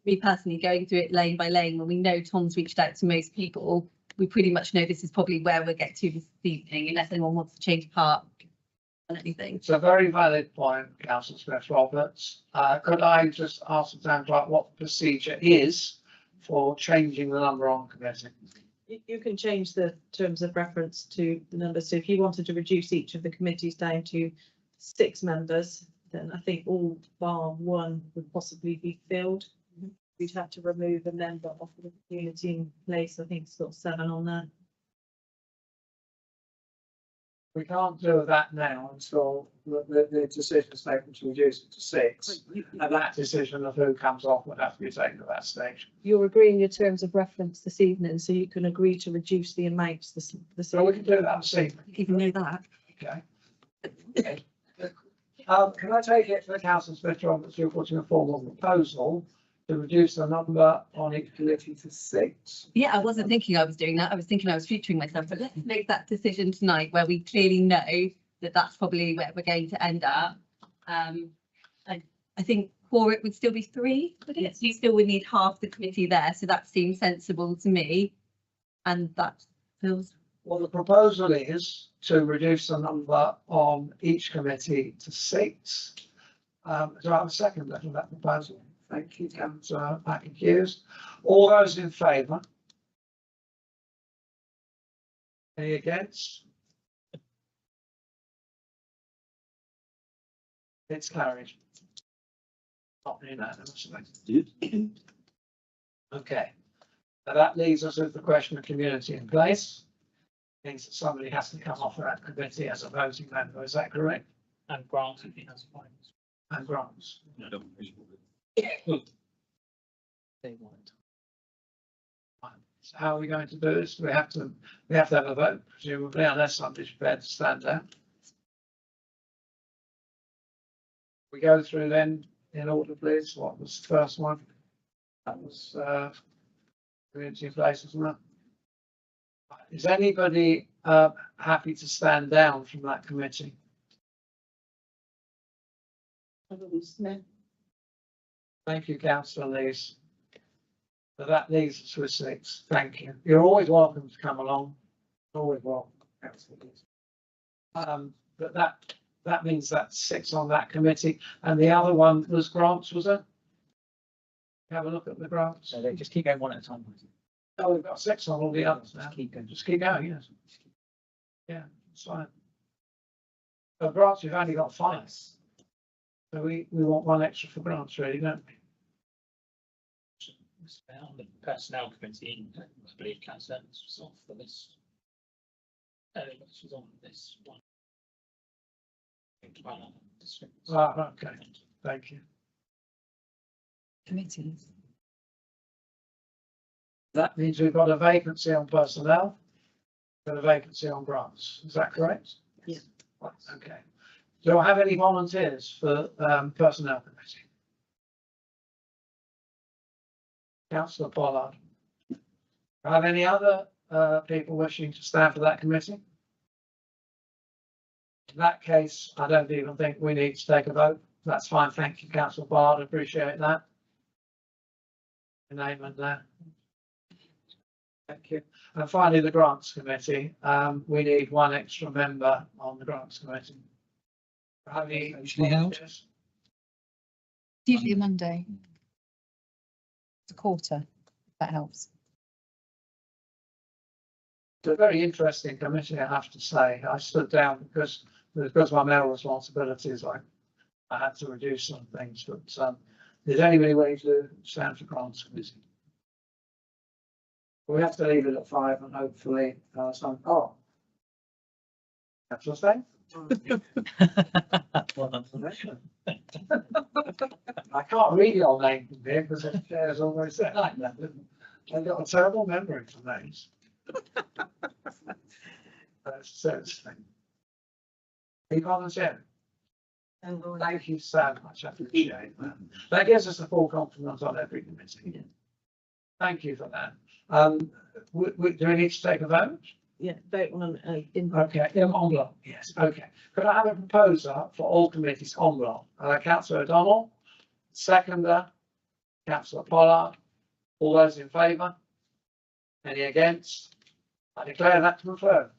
me personally, going through it lane by lane, when we know Tom's reached out to most people, we pretty much know this is probably where we'll get to this evening, unless anyone wants to change part on anything. It's a very valid point, Councillor Smith-Roberts. Could I just ask the town clerk what the procedure is for changing the number on committee? You can change the terms of reference to the numbers. So if you wanted to reduce each of the committees down to 6 members, then I think all bar one would possibly be filled. We'd have to remove a member off of the community in place. I think it's got 7 on there. We can't do that now until the decision is taken to reduce it to 6. And that decision of who comes off would have to be taken at that stage. You're agreeing your terms of reference this evening, so you can agree to reduce the amounts So we can do that this evening. Even know that. Okay. Okay. Can I take it for the Councillor Smith-Roberts, you're putting a formal proposal to reduce the number on each committee to 6? Yeah, I wasn't thinking I was doing that. I was thinking I was futuring myself, but let's make that decision tonight where we clearly know that that's probably where we're going to end up. I think for it would still be 3, would it? So you still would need half the committee there, so that seems sensible to me. And that feels. Well, the proposal is to reduce the number on each committee to 6. Do I have a second to that proposal? Thank you, Councillor Hughes. All those in favour? Any against? It's carried. Not unanimously. Okay. Now that leaves us with the question of community in place. Means that somebody has to come off of that committee as a voting member. Is that correct? And grants if he has fines. And grants. They want. So how are we going to do this? We have to have a vote, presumably, unless somebody's prepared to stand down. We go through then in order, please. What was the first one? That was community in place, wasn't it? Is anybody happy to stand down from that committee? Thank you, Councillor Lees. So that leaves us with 6. Thank you. You're always welcome to come along. Always welcome, Councillor Lees. But that means that's 6 on that committee, and the other one was grants, was it? Have a look at the grants. So they just keep going one at a time. Oh, we've got 6 on all the others now. Just keep going. Just keep going, yes. Yeah, that's fine. For grants, we've only got 5. So we want 1 extra for grants, really, don't we? On the personnel committee, I believe Councillor Evans was off for this. She was on this one. Okay, thank you. Committees. That means we've got a vacancy on personnel, and a vacancy on grants. Is that correct? Yeah. Right, okay. Do I have any volunteers for personnel committee? Councillor Pollard. Do I have any other people wishing to stand for that committee? In that case, I don't even think we need to take a vote. That's fine. Thank you, Councillor Pollard. Appreciate that. Your name and that. Thank you. And finally, the grants committee. We need 1 extra member on the grants committee. Have you Usually held? It's usually a Monday. It's a quarter, if that helps. It's a very interesting committee, I have to say. I stood down because of my mayoral responsibilities. I had to reduce some things, but is anybody willing to stand for grants committee? We have to leave it at 5 and hopefully some. Oh, Councillor Stein? I can't read your name from here because the chair's always set like that. I've got a terrible memory for names. Seriously. Are you volunteering? Thank you so much. I appreciate that. That gives us a full complement on every committee. Thank you for that. Do we need to take a vote? vote on an in. Okay, en bloc, yes, okay. Could I have a proposer for all committees en bloc? Councillor O'Donnell, seconder, Councillor Pollard, all those in favour? Any against? I declare that confirmed.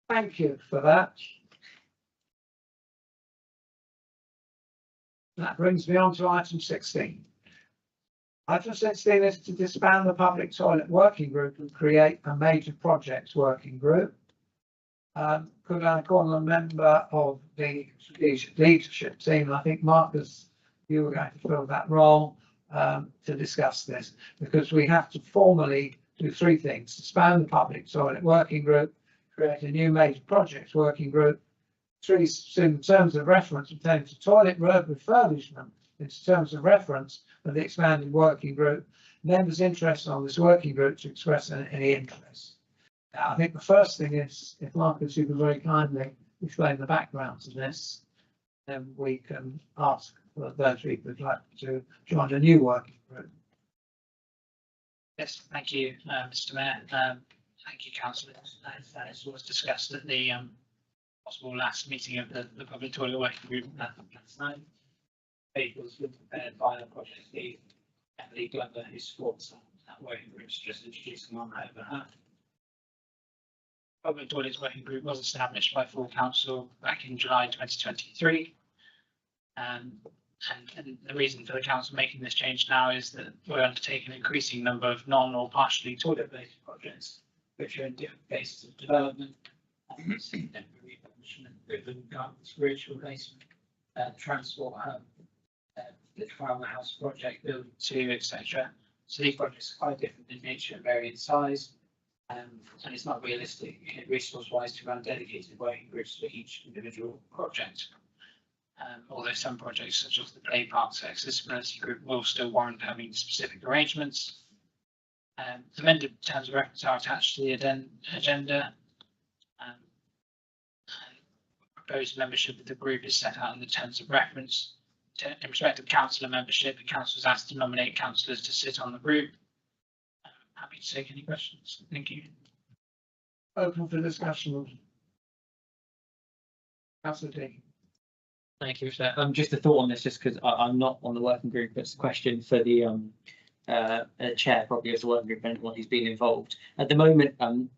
Thank you for that. That brings me on to item 16. Item 16 is to disband the public toilet working group and create a major projects working group. Could I call on a member of the leadership team? I think Marcus, you were going to fill that role to discuss this, because we have to formally do three things: disband the public toilet working group, create a new major projects working group, three in terms of reference pertaining to toilet road refurbishment in terms of reference of the expanded working group. Members interested on this working group to express any interest. I think the first thing is, if Marcus, you could very kindly explain the background to this, then we can ask for those people who'd like to join a new working group. Yes, thank you, Mr. Mayor. Thank you, councillors. As was discussed at the possible last meeting of the public toilet working group last night. Paper was prepared by the project lead, Emily Glover, who supports that working group, just introducing on her behalf. Public Toilets Working Group was established by full council back in July 2023. And the reason for the council making this change now is that we're undertaking an increasing number of non or partially toilet-based projects, which are in different phases of development. Temporary refurbishment, ribbon, gardens, bridge replacement, transport hub, the Farmer House project, building 2, etc. So these projects are quite different in nature and vary in size. And it's not realistic resource-wise to run dedicated working groups for each individual project. Although some projects, such as the Play Parks Accessibility Group, will still warrant having specific arrangements. Amended terms of reference are attached to the agenda. Proposed membership of the group is set out in the terms of reference. In respect of councillor membership, the council is asked to nominate councillors to sit on the group. Happy to take any questions. Thank you. Open for discussion. Councillor Deane. Thank you, sir. Just a thought on this, just because I'm not on the working group. It's a question for the chair, probably, of the working group, anyone who's been involved. At the moment,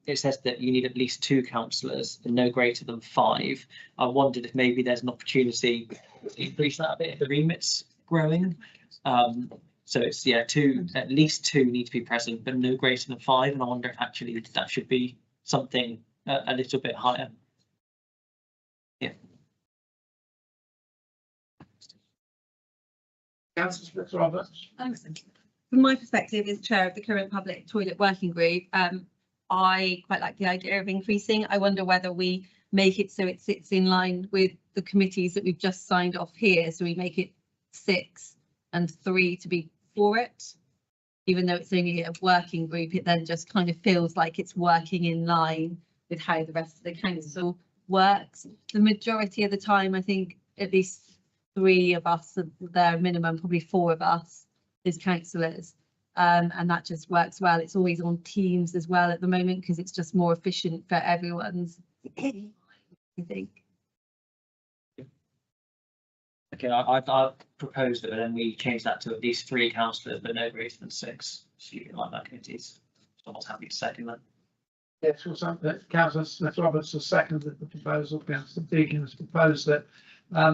it says that you need at least 2 councillors and no greater than 5. I wondered if maybe there's an opportunity to increase that a bit if the remit's growing. So it's, yeah, at least 2 need to be present, but no greater than 5. And I wonder if actually that should be something a little bit higher. Yeah. Councillor Smith-Roberts. Thanks. From my perspective as chair of the current public toilet working group, I quite like the idea of increasing. I wonder whether we make it so it sits in line with the committees that we've just signed off here. So we make it 6 and 3 to be for it. Even though it's only a working group, it then just kind of feels like it's working in line with how the rest of the council works. The majority of the time, I think at least 3 of us are there minimum, probably 4 of us as councillors, and that just works well. It's always on Teams as well at the moment because it's just more efficient for everyone's. I think. Okay, I propose that then we change that to at least 3 councillors, but no greater than 6. So you can like that committees. Someone's happy to second that. Yes, well, Councillor Smith-Roberts has seconded the proposal. Councillor Deane has proposed that.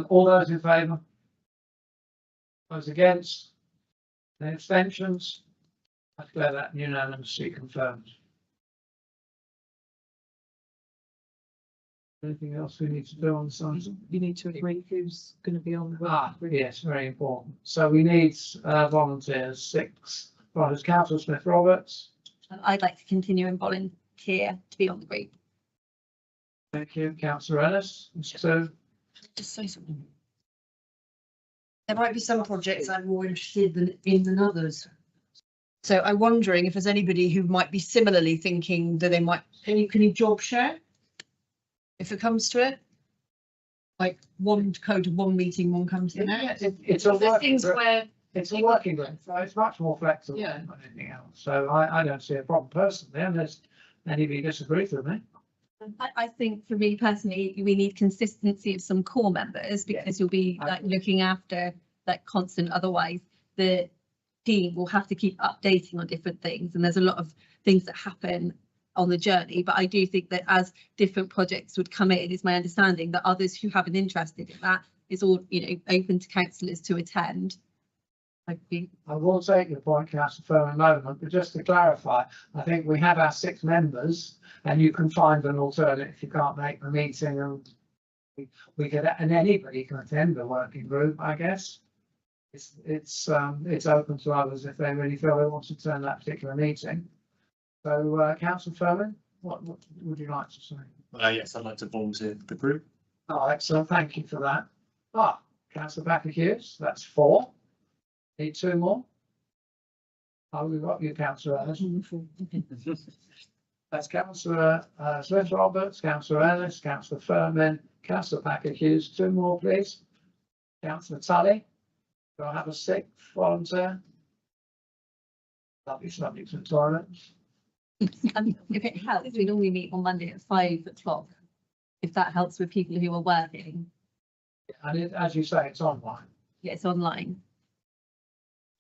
All those in favour? Those against? Any abstentions? I declare that unanimously confirmed. Anything else we need to do on this item? You need to agree who's going to be on the. Yes, very important. So we need volunteers. 6. Right, Councillor Smith-Roberts. I'd like to continue and volunteer to be on the group. Thank you, Councillor Ellis. So, Just say something. There might be some projects I'm more interested in than others. So I'm wondering if there's anybody who might be similarly thinking that they might, can you job share? If it comes to it? Like one go to one meeting, one comes to the next. it's a working group. Where It's a working group, so it's much more flexible Yeah. than anything else. So I don't see a problem personally, unless anybody disagrees with me? I think for me personally, we need consistency of some core members because you'll be I like agree. looking after like constant. Otherwise, the team will have to keep updating on different things, and there's a lot of things that happen on the journey. But I do think that as different projects would come in, it's my understanding that others who have an interest in that is all open to councillors to attend. I will take your point, Councillor Furman, in a moment, but just to clarify, I think we have our 6 members and you can find an alternate if you can't make the meeting, and we could, and anybody can attend the working group, I guess. It's open to others if they really feel they want to attend that particular meeting. So, Councillor Furman, what would you like to say? Yes, I'd like to volunteer for the group. Oh, excellent, thank you for that. Councillor Baker-Hughes, that's 4. Need 2 more? Oh, we've got you, Councillor Ellis. That's Councillor Smith-Roberts, Councillor Ellis, Councillor Furman, Councillor Baker-Hughes. 2 more, please. Councillor Tully. Do I have a 6th volunteer? Lovely subject to toilet. if it helps, we normally meet on Monday at 5 o'clock. If that helps with people who are working, And as you say, it's online. yeah, it's online.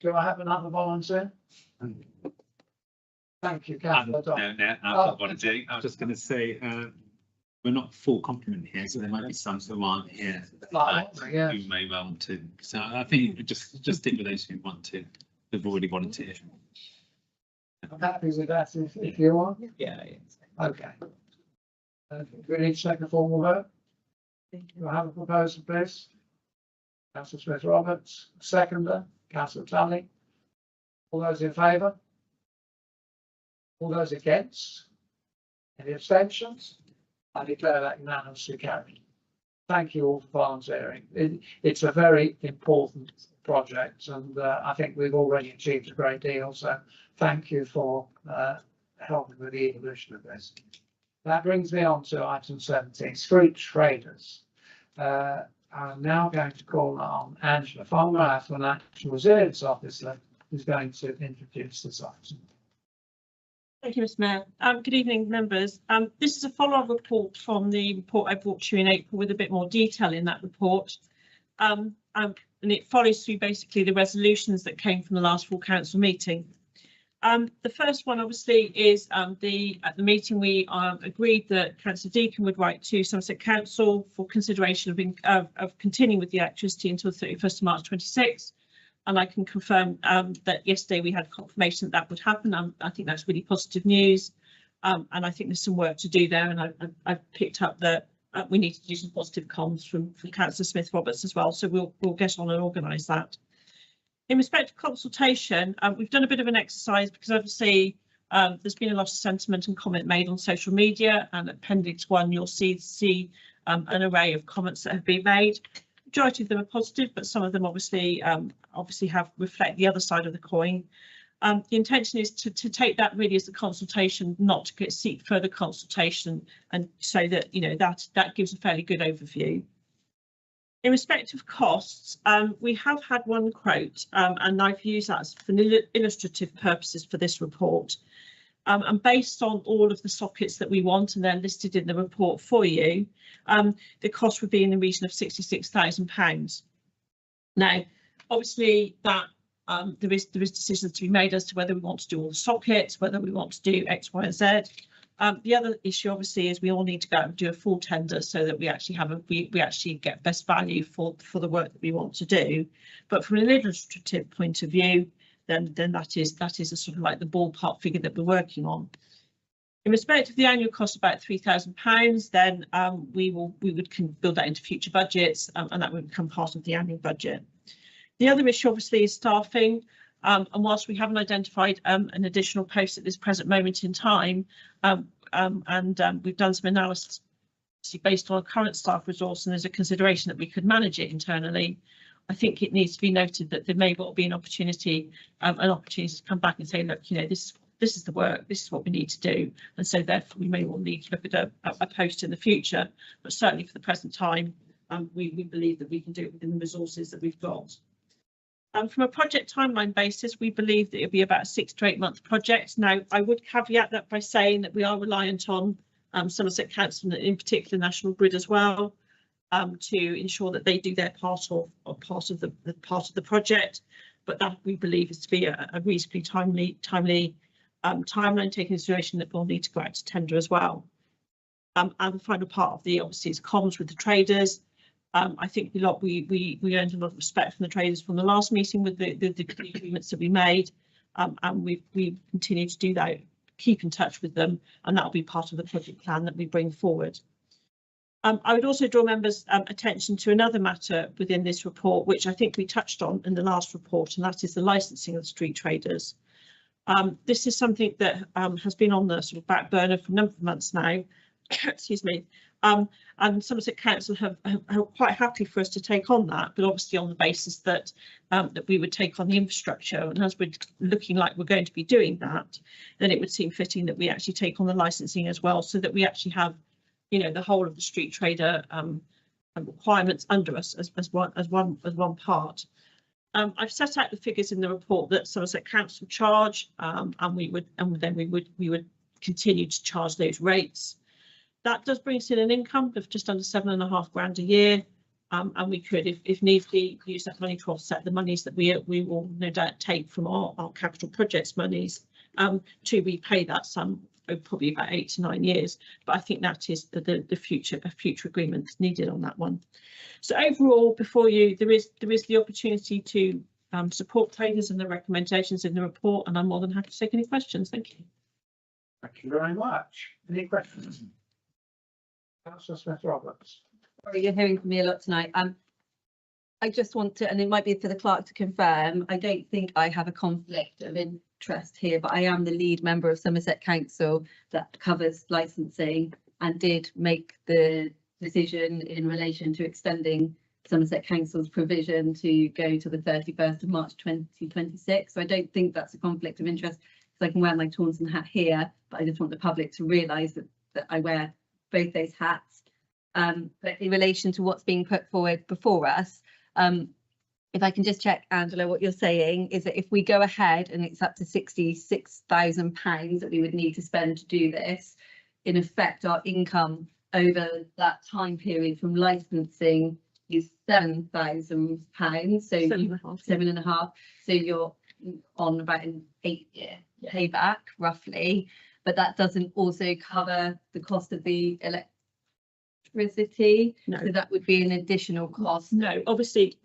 Do I have another volunteer? Thank you, Councillor Dodd. No, I've got volunteering. I was just going to say, we're not full complement here, so there might be some who aren't here. Yeah. Who may well want to. So I think just stick with those who want to, who've already volunteered. I'm happy with that if you are. Yeah. Okay. We need to take a formal vote. Do I have a proposal, please? Councillor Smith-Roberts, seconder, Councillor Tully. All those in favour? All those against? Any abstentions? I declare that unanimously carried. Thank you all for volunteering. It's a very important project, and I think we've already achieved a great deal. So thank you for helping with the evolution of this. That brings me on to item 17, street traders. I'm now going to call on Angela Fonger, our Financial Resilience Officer, who's going to introduce this item. Thank you, Mr. Mayor. Good evening, members. This is a follow-up report from the report I brought to you in April with a bit more detail in that report. And it follows through basically the resolutions that came from the last full council meeting. The first one obviously is at the meeting we agreed that Councillor Deacon would write to Somerset Council for consideration of continuing with the electricity until 31st of March 26. And I can confirm that yesterday we had confirmation that would happen. I think that's really positive news. And I think there's some work to do there. And I've picked up that we need to do some positive comms from Councillor Smith-Roberts as well. So we'll get on and organise that. In respect to consultation, we've done a bit of an exercise because obviously there's been a lot of sentiment and comment made on social media, and Appendix 1 you'll see an array of comments that have been made. Majority of them are positive, but some of them obviously have reflect the other side of the coin. The intention is to take that really as a consultation, not to seek further consultation, and so that that gives a fairly good overview. In respect of costs, we have had one quote, and I've used that for illustrative purposes for this report. And based on all of the sockets that we want, and they're listed in the report for you, the cost would be in the region of £66,000. Now, obviously, that there is decisions to be made as to whether we want to do all the sockets, whether we want to do X, Y, and Z. The other issue, obviously, is we all need to go and do a full tender so that we actually have we actually get best value for the work that we want to do. But from an illustrative point of view, then that is a sort of like the ballpark figure that we're working on. In respect of the annual cost, about £3,000, then we would build that into future budgets, and that would become part of the annual budget. The other issue, obviously, is staffing. And whilst we haven't identified an additional post at this present moment in time, we've done some analysis based on our current staff resource, and there's a consideration that we could manage it internally. I think it needs to be noted that there may well be an opportunity to come back and say, look, this is the work, this is what we need to do, and so therefore we may well need to look at a post in the future. But certainly for the present time, we believe that we can do it within the resources that we've got. From a project timeline basis, we believe that it'll be about a 6 to 8 month project. Now, I would caveat that by saying that we are reliant on Somerset Council, and in particular National Grid as well, to ensure that they do their part of the project. But that we believe is to be a reasonably timely timeline, taking into consideration that we'll need to go out to tender as well. And the final part of the obviously is comms with the traders. I think we earned a lot of respect from the traders from the last meeting with the agreements that we made, and we continue to do that, keep in touch with them, and that will be part of the project plan that we bring forward. I would also draw members' attention to another matter within this report, which I think we touched on in the last report, and that is the licensing of street traders. This is something that has been on the sort of back burner for a number of months now. Excuse me. And Somerset Council have quite happy for us to take on that, but obviously on the basis that that we would take on the infrastructure. And as we're looking like we're going to be doing that, then it would seem fitting that we actually take on the licensing as well, so that we actually have, you know, the whole of the street trader requirements under us as one part. I've set out the figures in the report that Somerset Council charge, and we would continue to charge those rates. That does bring us in an income of just under £7.5 grand a year, and we could, if need be, use that money to offset the monies that we will no doubt take from our capital projects monies to repay that sum over probably about 8 to 9 years. But I think that is the future agreement needed on that one. So overall, before you, there is the opportunity to support traders and the recommendations in the report, and I'm more than happy to take any questions. Thank you. Thank you very much. Any questions? Councillor Smith-Roberts. Sorry, you're hearing from me a lot tonight. I just want to, and it might be for the clerk to confirm, I don't think I have a conflict of interest here, but I am the lead member of Somerset Council that covers licensing and did make the decision in relation to extending Somerset Council's provision to go to the 31st of March 2026. So I don't think that's a conflict of interest, because I can wear my Taunton hat here, but I just want the public to realise that I wear both those hats. But in relation to what's being put forward before us, if I can just check, Angela, what you're saying is that if we go ahead and it's up to £66,000 that we would need to spend to do this, in effect our income over that time period from licensing is £7,000, so 7.5. So you're on about an 8-year payback roughly, but that doesn't also cover the cost of the electricity. No. So that would be an additional cost. No, obviously,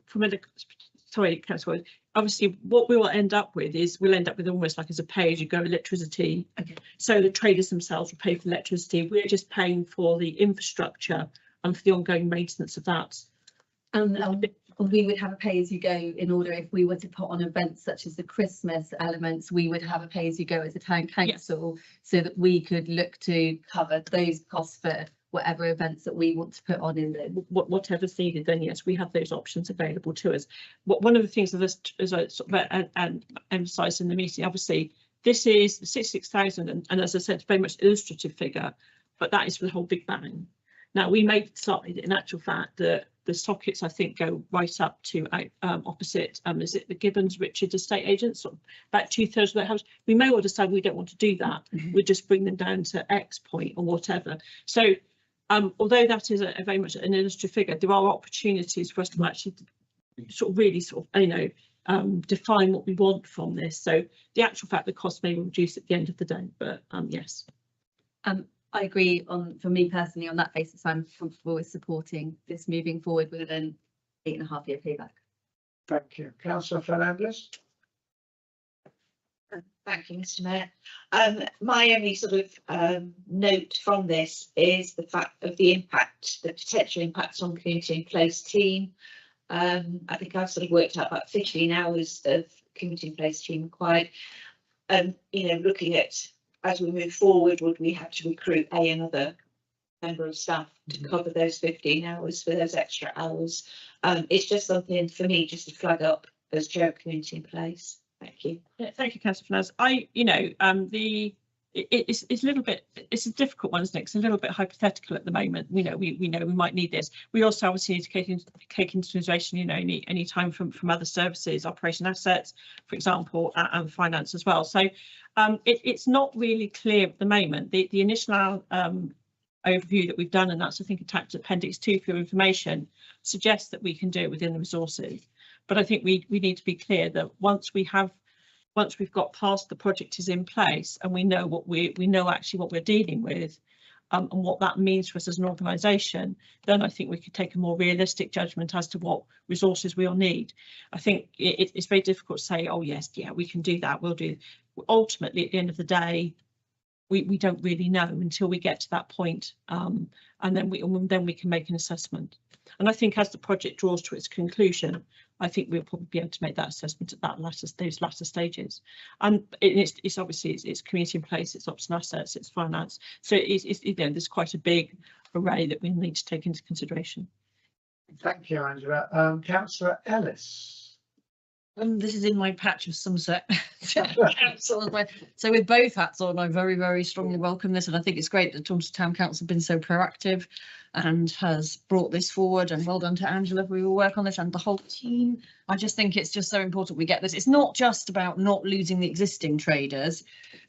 Councillor, obviously what we will end up with is almost like as a pay-as-you-go electricity. Okay. So the traders themselves will pay for electricity. We're just paying for the infrastructure and for the ongoing maintenance of that. And we would have a pay-as-you-go in order if we were to put on events such as the Christmas elements, we would have a pay-as-you-go as a town council, so that we could look to cover those costs for whatever events that we want to put on in there. Whatever's needed, then yes, we have those options available to us. One of the things that as I sort of emphasised in the meeting, obviously this is 66,000, and as I said, very much illustrative figure, but that is for the whole big bang. Now we may decide, in actual fact, that the sockets I think go right up to opposite. Is it the Gibbons Richard estate agents? Sort of about 2/3 of their house. We may well decide we don't want to do that. We'll just bring them down to X point or whatever. So although that is a very much an illustrative figure, there are opportunities for us to actually define what we want from this. So the actual fact, the cost may reduce at the end of the day, but yes. I agree for me personally, on that basis, I'm comfortable with supporting this moving forward with an 8.5-year payback. Thank you. Councillor Fernandez. Thank you, Mr. Mayor. My only sort of note from this is the fact of the potential impact on community in place team. I think I've sort of worked out about 15 hours of community in place team required. Looking at, as we move forward, would we have to recruit another member of staff to cover those 15 hours for those extra hours? It's just something for me just to flag up as chair of community in place. Thank you. Yeah, thank you, Councillor Fernandez. The it's a little bit, it's a difficult one, isn't it? It's a little bit hypothetical at the moment. We know we might need this. We also obviously need to take into consideration, any time from other services, operation assets, for example, and finance as well. So it's not really clear at the moment. The initial overview that we've done, and that's I think attached to Appendix 2 for your information, suggests that we can do it within the resources. But I think we need to be clear that once we've got past the project is in place and we know actually what we're dealing with, and what that means for us as an organisation, then I think we could take a more realistic judgment as to what resources we'll need. I think it's very difficult to say, oh yes, yeah, we can do that, we'll do. Ultimately, at the end of the day, we don't really know until we get to that point, and then we can make an assessment. And I think as the project draws to its conclusion, I think we'll probably be able to make that assessment at those latter stages. And it's obviously it's community in place, it's ops and assets, it's finance. So there's quite a big array that we need to take into consideration. Thank you, Angela. Councillor Ellis. This is in my patch of Somerset Council. So with both hats on, I very, very strongly welcome this, and I think it's great that Taunton Town Council have been so proactive and has brought this forward, and well done to Angela for your work on this and the whole team. I just think it's just so important we get this. It's not just about not losing the existing traders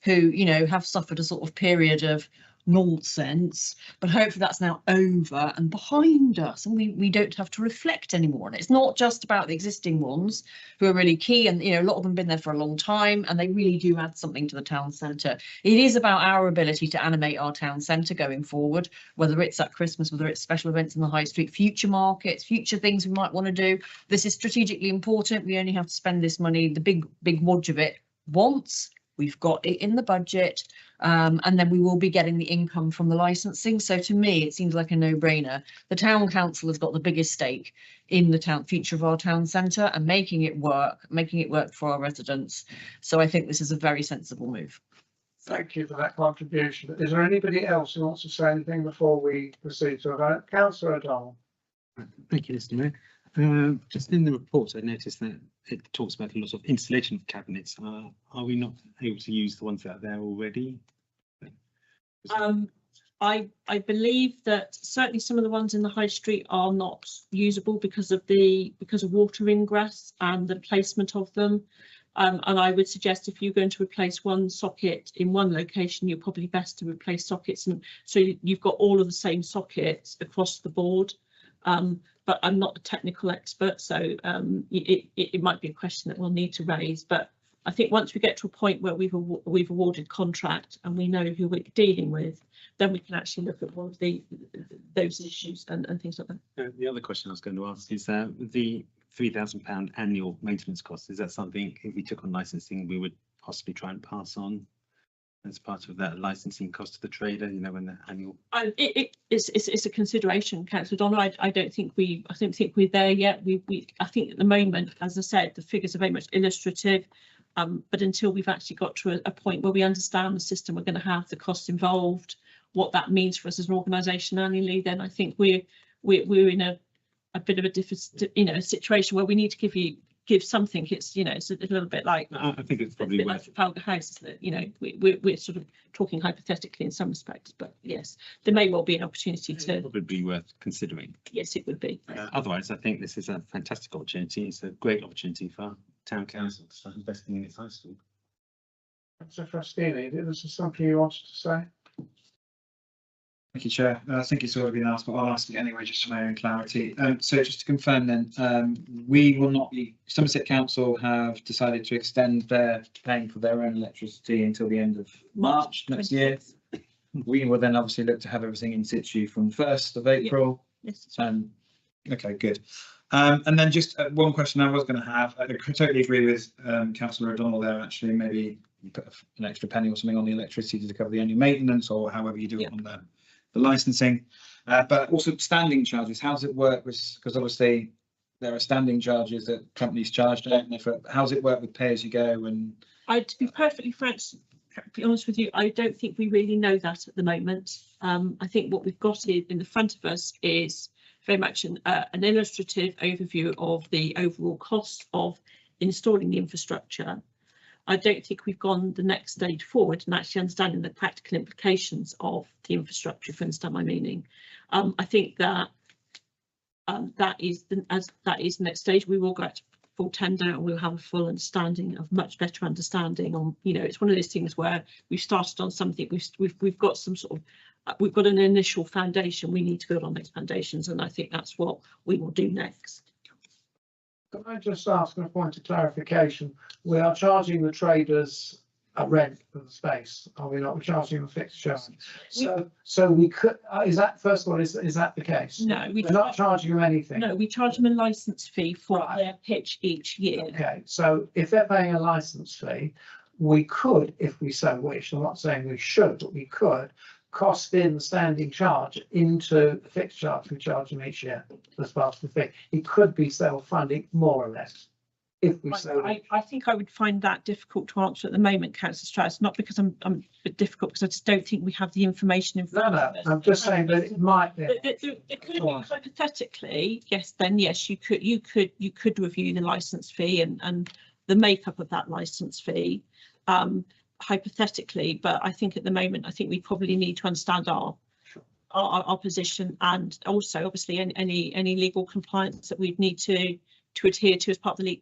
who, have suffered a sort of period of nonsense, but hopefully that's now over and behind us, and we don't have to reflect anymore. And it's not just about the existing ones who are really key, and a lot of them have been there for a long time and they really do add something to the town centre. It is about our ability to animate our town centre going forward, whether it's at Christmas, whether it's special events in the high street, future markets, future things we might want to do. This is strategically important. We only have to spend this money, the big wodge of it, once. We've got it in the budget, and then we will be getting the income from the licensing. So to me, it seems like a no-brainer. The town council has got the biggest stake in the future of our town centre and making it work for our residents. So I think this is a very sensible move. Thank you for that contribution. Is there anybody else who wants to say anything before we proceed to a vote? Councillor O'Donnell. Thank you, Mr. Mayor. Just in the report, I noticed that it talks about a lot of installation of cabinets. Are we not able to use the ones that are there already? I believe that certainly some of the ones in the high street are not usable because of water ingress and the placement of them. And I would suggest if you're going to replace one socket in one location, you're probably best to replace sockets, and so you've got all of the same sockets across the board. But I'm not a technical expert, so it might be a question that we'll need to raise. But I think once we get to a point where we've awarded contract and we know who we're dealing with, then we can actually look at all of those issues and things like that. The other question I was going to ask is the £3,000 annual maintenance cost. Is that something, if we took on licensing, we would possibly try and pass on as part of that licensing cost to the trader, when the annual? It's a consideration, Councillor Donald. I don't think we're there yet. I think at the moment, as I said, the figures are very much illustrative. But until we've actually got to a point where we understand the system we're going to have, the costs involved, what that means for us as an organisation annually, then I think we're in a bit of a different, situation where we need to give something. It's it's a little bit like, I think it's probably worth like Trafalgar House, that we're sort of talking hypothetically in some respects, but yes, there may well be an opportunity to. Probably worth considering. Yes, it would be. Otherwise, I think this is a fantastic opportunity. It's a great opportunity for town council to start investing in its high school. Councillor Frastini, this is something you wanted to say? Thank you, Chair. I think it's already been asked, but I'll ask it anyway, just for my own clarity. So just to confirm then, we will not be, Somerset Council have decided to extend their paying for their own electricity until the end of March next year. We will then obviously look to have everything in situ from 1st of April. Yes. Okay, good. And then just one question I was going to have, I totally agree with Councillor O'Donnell there, actually. Maybe you put an extra penny or something on the electricity to cover the annual maintenance, or however you do it on the licensing, but also standing charges. How does it work with, because obviously there are standing charges that companies charge, don't they? How does it work with pay as you go? And to be perfectly frank, to be honest with you, I don't think we really know that at the moment. I think what we've got in the front of us is very much an illustrative overview of the overall cost of installing the infrastructure. I don't think we've gone the next stage forward and actually understanding the practical implications of the infrastructure, if you understand my meaning. I think that that is the next stage. We will go to full tender and we'll have a full understanding of much better understanding on, you know, it's one of those things where we've started on something, we've got some sort of, we've got an initial foundation, we need to build on those foundations, and I think that's what we will do next. Can I just ask a point of clarification? We are charging the traders a rent for the space, are we not? We're charging them a fixed charge. So we could, is that, first of all, is that the case? No, We're not charging them anything? No, we charge them a licence fee for Right. their pitch each year. Okay, so if they're paying a licence fee, we could, if we so wish, I'm not saying we should, but we could cost in the standing charge into the fixed charge we charge them each year as part of the fee. It could be self-funding more or less, if we so wish. I think I would find that difficult to answer at the moment, Councillor Strauss, not because I'm a bit difficult, because I just don't think we have the information in front of us. I'm just saying that it might be. It could be hypothetically, yes, then yes, you could review the licence fee and the makeup of that licence fee, hypothetically, but I think at the moment, I think we probably need to understand our position, and also obviously any legal compliance that we'd need to adhere to as part of the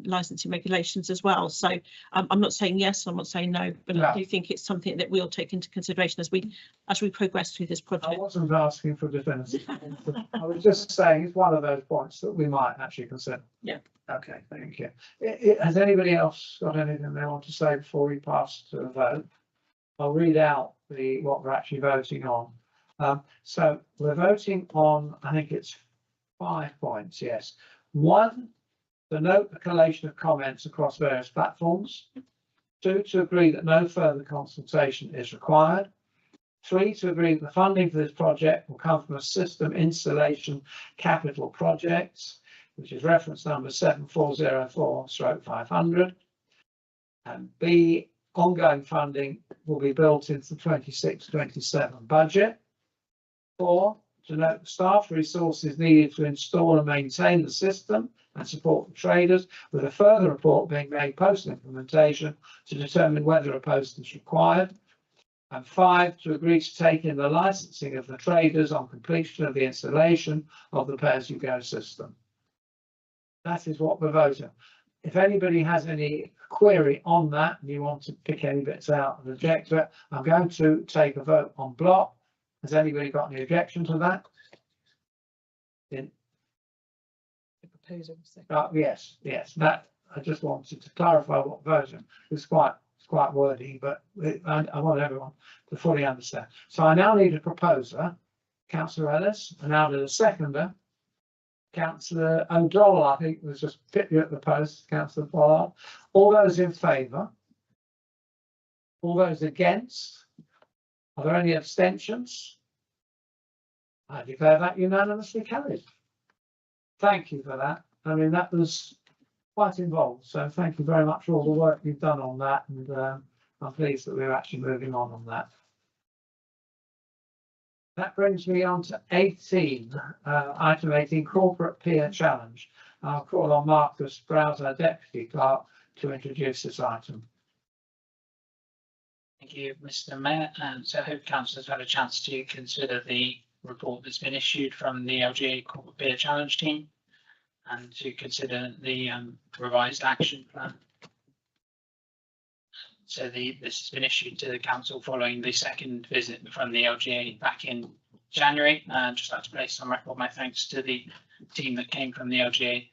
licensing regulations as well. So I'm not saying yes, I'm not saying no, but I do think it's something that we'll take into consideration as we progress through this project. I wasn't asking for definitive. I was just saying it's one of those points that we might actually consider. Yeah. Okay, thank you. Has anybody else got anything they want to say before we pass to a vote? I'll read out what we're actually voting on. So we're voting on, I think it's 5 points, yes. 1, to note the collation of comments across various platforms. 2, to agree that no further consultation is required. 3, to agree that the funding for this project will come from a system installation capital projects, which is reference number 7404/500. And B, ongoing funding will be built into the 26-27 budget. 4, to note the staff resources needed to install and maintain the system and support the traders, with a further report being made post-implementation to determine whether a post is required. And 5, to agree to take in the licensing of the traders on completion of the installation of the pay-as-you-go system. That is what we're voting. If anybody has any query on that and you want to pick any bits out and reject it, I'm going to take a vote on block. Has anybody got any objection to that? Yes. That I just wanted to clarify what version. It's quite wordy, but I want everyone to fully understand. So I now need a proposer, Councillor Ellis. I now need a seconder, Councillor O'Donnell. I think was just put you at the post, Councillor Pollard. All those in favour? All those against? Are there any abstentions? I declare that unanimously carried. Thank you for that. I mean, that was quite involved. So thank you very much for all the work you've done on that. And I'm pleased that we're actually moving on that. That brings me on to 18, item 18, corporate peer challenge. I'll call on Marcus Browse, our deputy clerk, to introduce this item. Thank you, Mr. Mayor. So I hope councillors have had a chance to consider the report that's been issued from the LGA Corporate Peer Challenge team and to consider the revised action plan. So this has been issued to the council following the second visit from the LGA back in January. Just like to place on record my thanks to the team that came from the LGA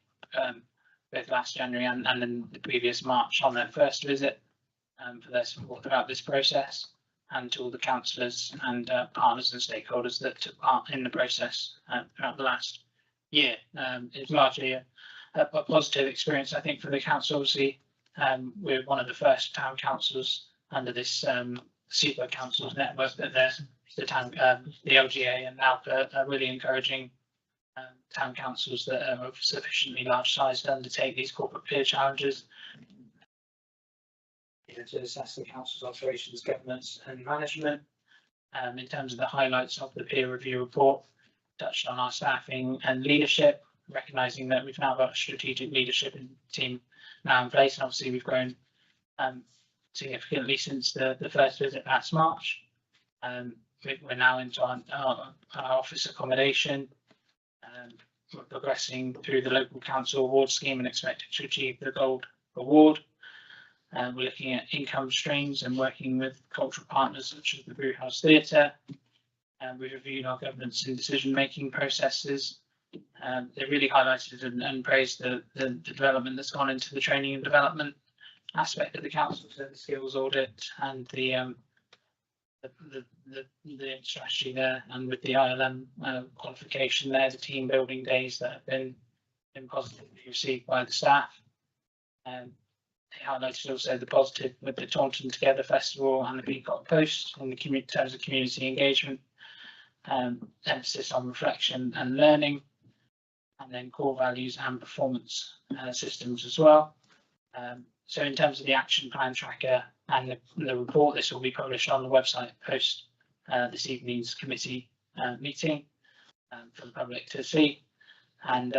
both last January and in the previous March on their first visit for their support throughout this process, and to all the councillors and partners and stakeholders that took part in the process throughout the last year. It's largely a positive experience, I think, for the council. Obviously, we're one of the first town councils under this super councils network that the LGA and NALPA are really encouraging town councils that are of sufficiently large size to undertake these corporate peer challenges to assess the council's operations, governance and management. In terms of the highlights of the peer review report, touched on our staffing and leadership, recognising that we've now got a strategic leadership team now in place, and obviously we've grown significantly since the first visit last March. We're now into our office accommodation. We're progressing through the local council award scheme and expected to achieve the gold award. We're looking at income streams and working with cultural partners such as the Brewhouse Theatre. We've reviewed our governance and decision-making processes. They really highlighted and praised the development that's gone into the training and development aspect of the council, so the skills audit and the strategy there, and with the ILM qualification there, the team building days that have been positively received by the staff. They highlighted also the positive with the Taunton Together Festival and the Peacock Post in the terms of community engagement, emphasis on reflection and learning, and then core values and performance systems as well. So in terms of the action plan tracker and the report, this will be published on the website post this evening's committee meeting for the public to see. And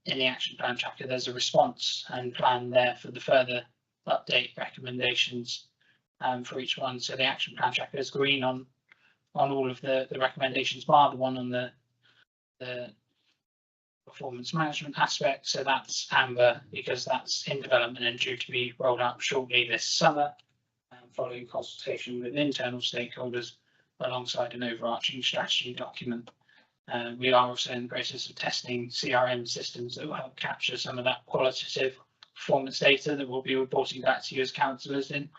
in the action plan tracker, there's a response and plan there for the further update recommendations for each one. So the action plan tracker is green on all of the recommendations, bar the one on the performance management aspect. So that's amber because that's in development and due to be rolled out shortly this summer, following consultation with internal stakeholders alongside an overarching strategy document. We are also in the process of testing CRM systems that will help capture some of that qualitative performance data that we'll be reporting back to you as councillors in.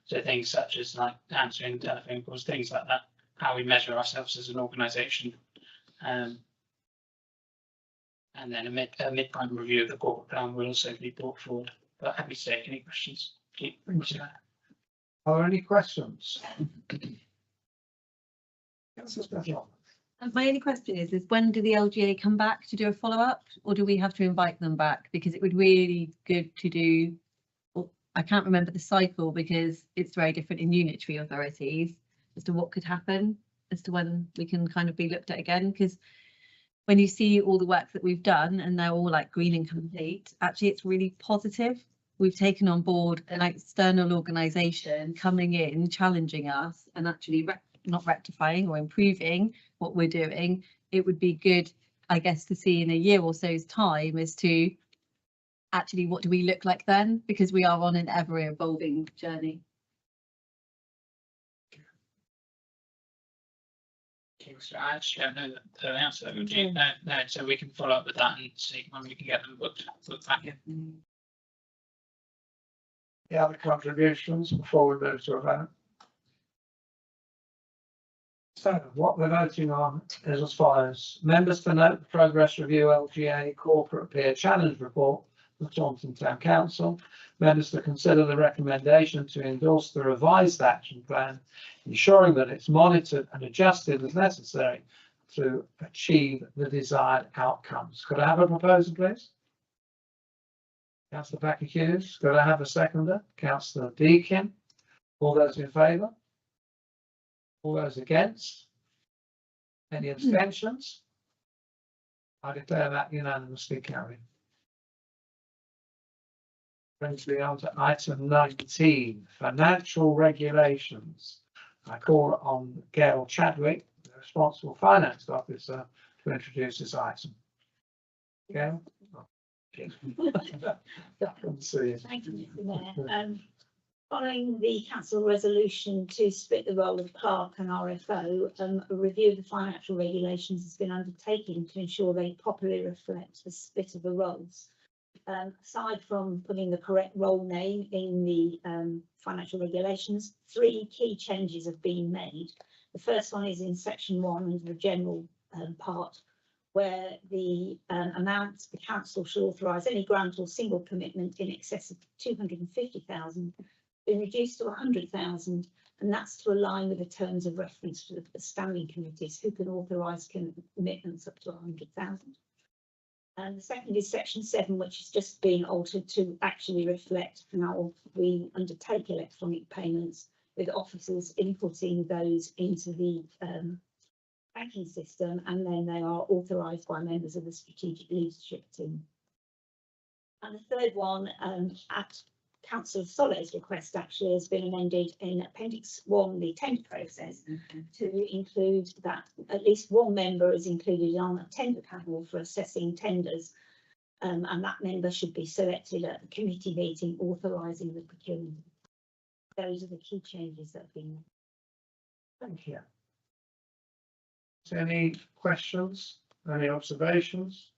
So things such as like answering telephone calls, things like that, how we measure ourselves as an organisation. And then a midpoint review of the corporate plan will also be brought forward. But happy to take any questions. Are there any questions? My only question is when do the LGA come back to do a follow-up, or do we have to invite them back? Because it would really good to do, well, I can't remember the cycle because it's very different in unitary authorities as to what could happen, as to when we can kind of be looked at again. Because when you see all the work that we've done and they're all like green and complete, actually it's really positive. We've taken on board an external organisation coming in, challenging us and actually not rectifying or improving what we're doing. It would be good, I guess, to see in a year or so's time as to actually what do we look like then, because we are on an ever evolving journey. So I actually don't know the answer that would you no, so we can follow up with that and see when we can get them booked back in. The other contributions before we move to a vote? So what we're voting on is as follows. Members to note the progress review LGA corporate peer challenge report for Taunton Town Council. Members to consider the recommendation to endorse the revised action plan, ensuring that it's monitored and adjusted as necessary to achieve the desired outcomes. Could I have a proposal, please? Councillor Packer Hughes. Could I have a seconder? Councillor Deane. All those in favour? All those against? Any abstentions? I declare that unanimously carried. Brings me on to item 19, financial regulations. I call on Gail Chadwick, the responsible finance officer, to introduce this item. Gail? Thank you, Mr. Mayor. Following the council resolution to split the role of clerk and RFO, a review of the financial regulations has been undertaken to ensure they properly reflect the split of the roles. Aside from putting the correct role name in the financial regulations, 3 key changes have been made. The first one is in section 1 under the general part, where the amount the council shall authorise any grant or single commitment in excess of 250,000 been reduced to 100,000, and that's to align with the terms of reference for the standing committees who can authorise commitments up to 100,000. And the second is section 7, which has just been altered to actually reflect how we undertake electronic payments, with officers inputting those into the banking system, and then they are authorised by members of the strategic leadership team. And the third one, at Councillor Soller's request actually has been amended in Appendix 1, the tender process, to include that at least one member is included on a tender panel for assessing tenders. And that member should be selected at the committee meeting authorising the procurement. Those are the key changes that have been made. Thank you. Any questions? Any observations?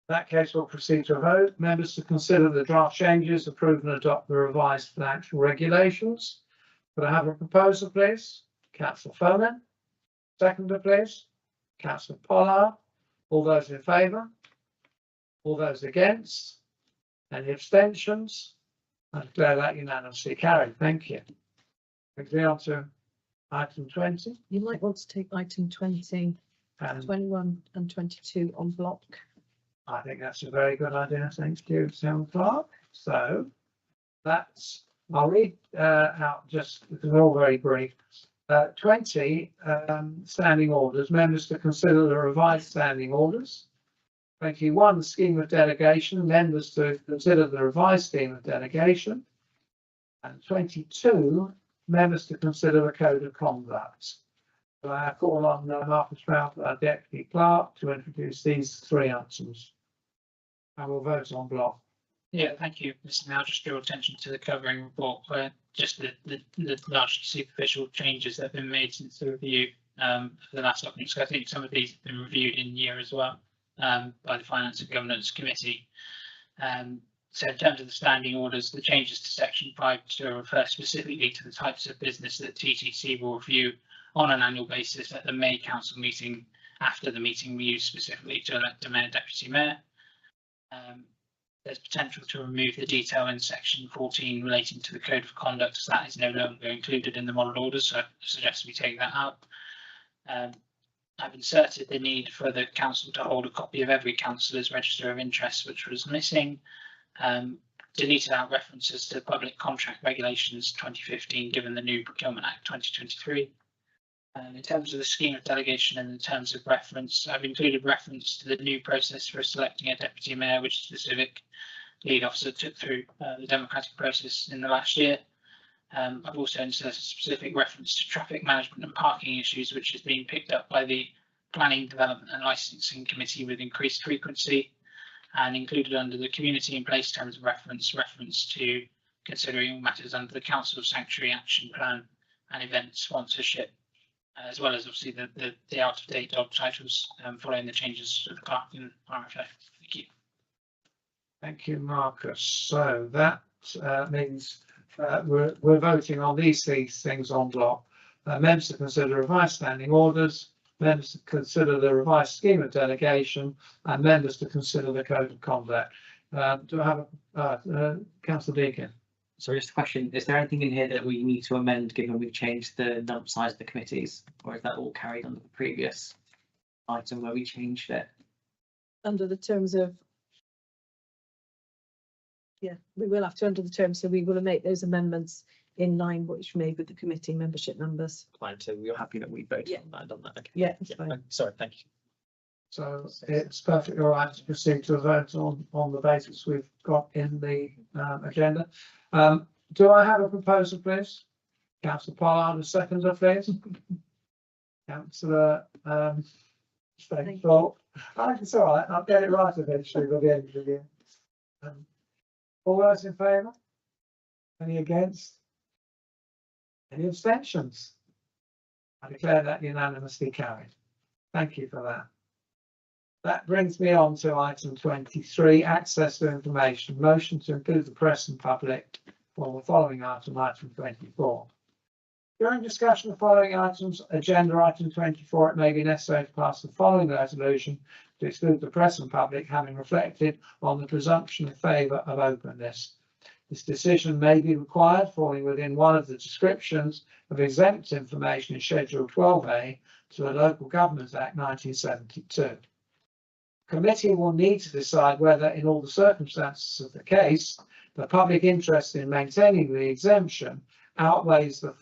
In that case, we'll proceed to a vote. Members to consider the draft changes, approve and adopt the revised financial regulations. Could I have a proposal, please? Councillor Fonan. Seconder, please. Councillor Pollard. All those in favour? All those against? Any abstentions? I declare that unanimously carried. Thank you. Moving on to item 20. You might want to take item 20, And 21 and 22 on block. I think that's a very good idea. Thanks to Sam Clark. So that's, I'll read out just because they're all very brief. 20 standing orders. Members to consider the revised standing orders. 21 scheme of delegation. Members to consider the revised scheme of delegation. And 22 members to consider the code of conduct. So I call on Marcus Ralph, our deputy clerk, to introduce these three items. And we'll vote on block. Yeah, thank you, Mr. Mayor. I'll just draw attention to the covering report where just the largely superficial changes that have been made since the review for the last document. So I think some of these have been reviewed in year as well by the Finance and Governance Committee. So in terms of the standing orders, the changes to section 5 to refer specifically to the types of business that TTC will review on an annual basis at the May Council meeting after the meeting we use specifically to elect a mayor, deputy mayor. There's potential to remove the detail in section 14 relating to the code of conduct, as that is no longer included in the model orders, so I suggest we take that out. I've inserted the need for the council to hold a copy of every councillor's register of interest, which was missing. Deleted out references to public contract regulations 2015, given the new Procurement Act 2023. In terms of the scheme of delegation and in terms of reference, I've included reference to the new process for selecting a deputy mayor, which the civic lead officer took through the democratic process in the last year. I've also inserted specific reference to traffic management and parking issues, which has been picked up by the Planning, Development and Licensing Committee with increased frequency, and included under the community in place terms of reference to considering all matters under the Council Sanctuary Action Plan and event sponsorship, as well as obviously the out-of-date job titles following the changes to the clerk and RFO. Thank you. Thank you, Marcus. So that means we're voting on these things on block. Members to consider revised standing orders, members to consider the revised scheme of delegation, and members to consider the code of conduct. Do I have Councillor Deacon? So just a question, is there anything in here that we need to amend given we've changed the number size of the committees, or is that all carried under the previous item where we changed it? Under the terms of, yeah, we will have to under the terms, so we will make those amendments in line which made with the committee membership numbers. Fine, so we're happy that we voted Yeah. on that. Okay. Yeah, that's fine. Sorry, thank you. So it's perfectly all right to proceed to a vote on the basis we've got in the agenda. Do I have a proposal, please? Councillor Pollard, a seconder, please. Councillor Spainthorpe. It's all right, I'll get it right eventually by the end of the year. All those in favour? Any against? Any abstentions? I declare that unanimously carried. Thank you for that. That brings me on to item 23, access to information. Motion to include the press and public for the following item 24. During discussion of the following items, agenda item 24, it may be necessary to pass the following resolution to exclude the press and public, having reflected on the presumption in favour of openness. This decision may be required falling within one of the descriptions of exempt information in Schedule 12A to the Local Government Act 1972. Committee will need to decide whether, in all the circumstances of the case, the public interest in maintaining the exemption outweighs the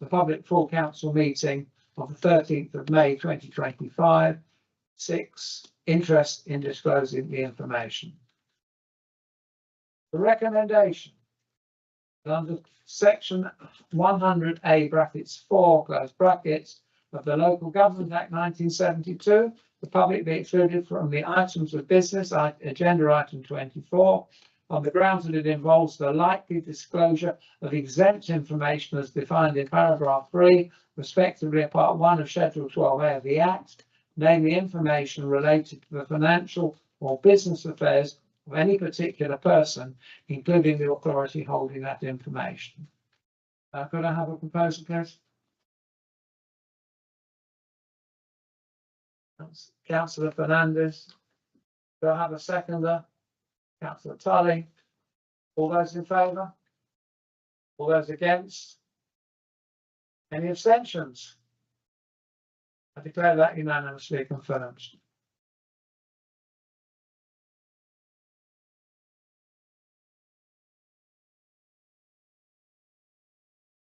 public full council meeting of the 13th of May 2025. 6. Interest in disclosing the information. The recommendation under section 100A brackets 4 close brackets of the Local Government Act 1972, the public be excluded from the items of business, agenda item 24, on the grounds that it involves the likely disclosure of exempt information as defined in paragraph 3, respectively of part 1 of Schedule 12A of the Act, namely information related to the financial or business affairs of any particular person, including the authority holding that information. Could I have a proposal, please? Councillor Fernandez. Do I have a seconder? Councillor Tully. All those in favour? All those against? Any abstentions? I declare that unanimously confirmed.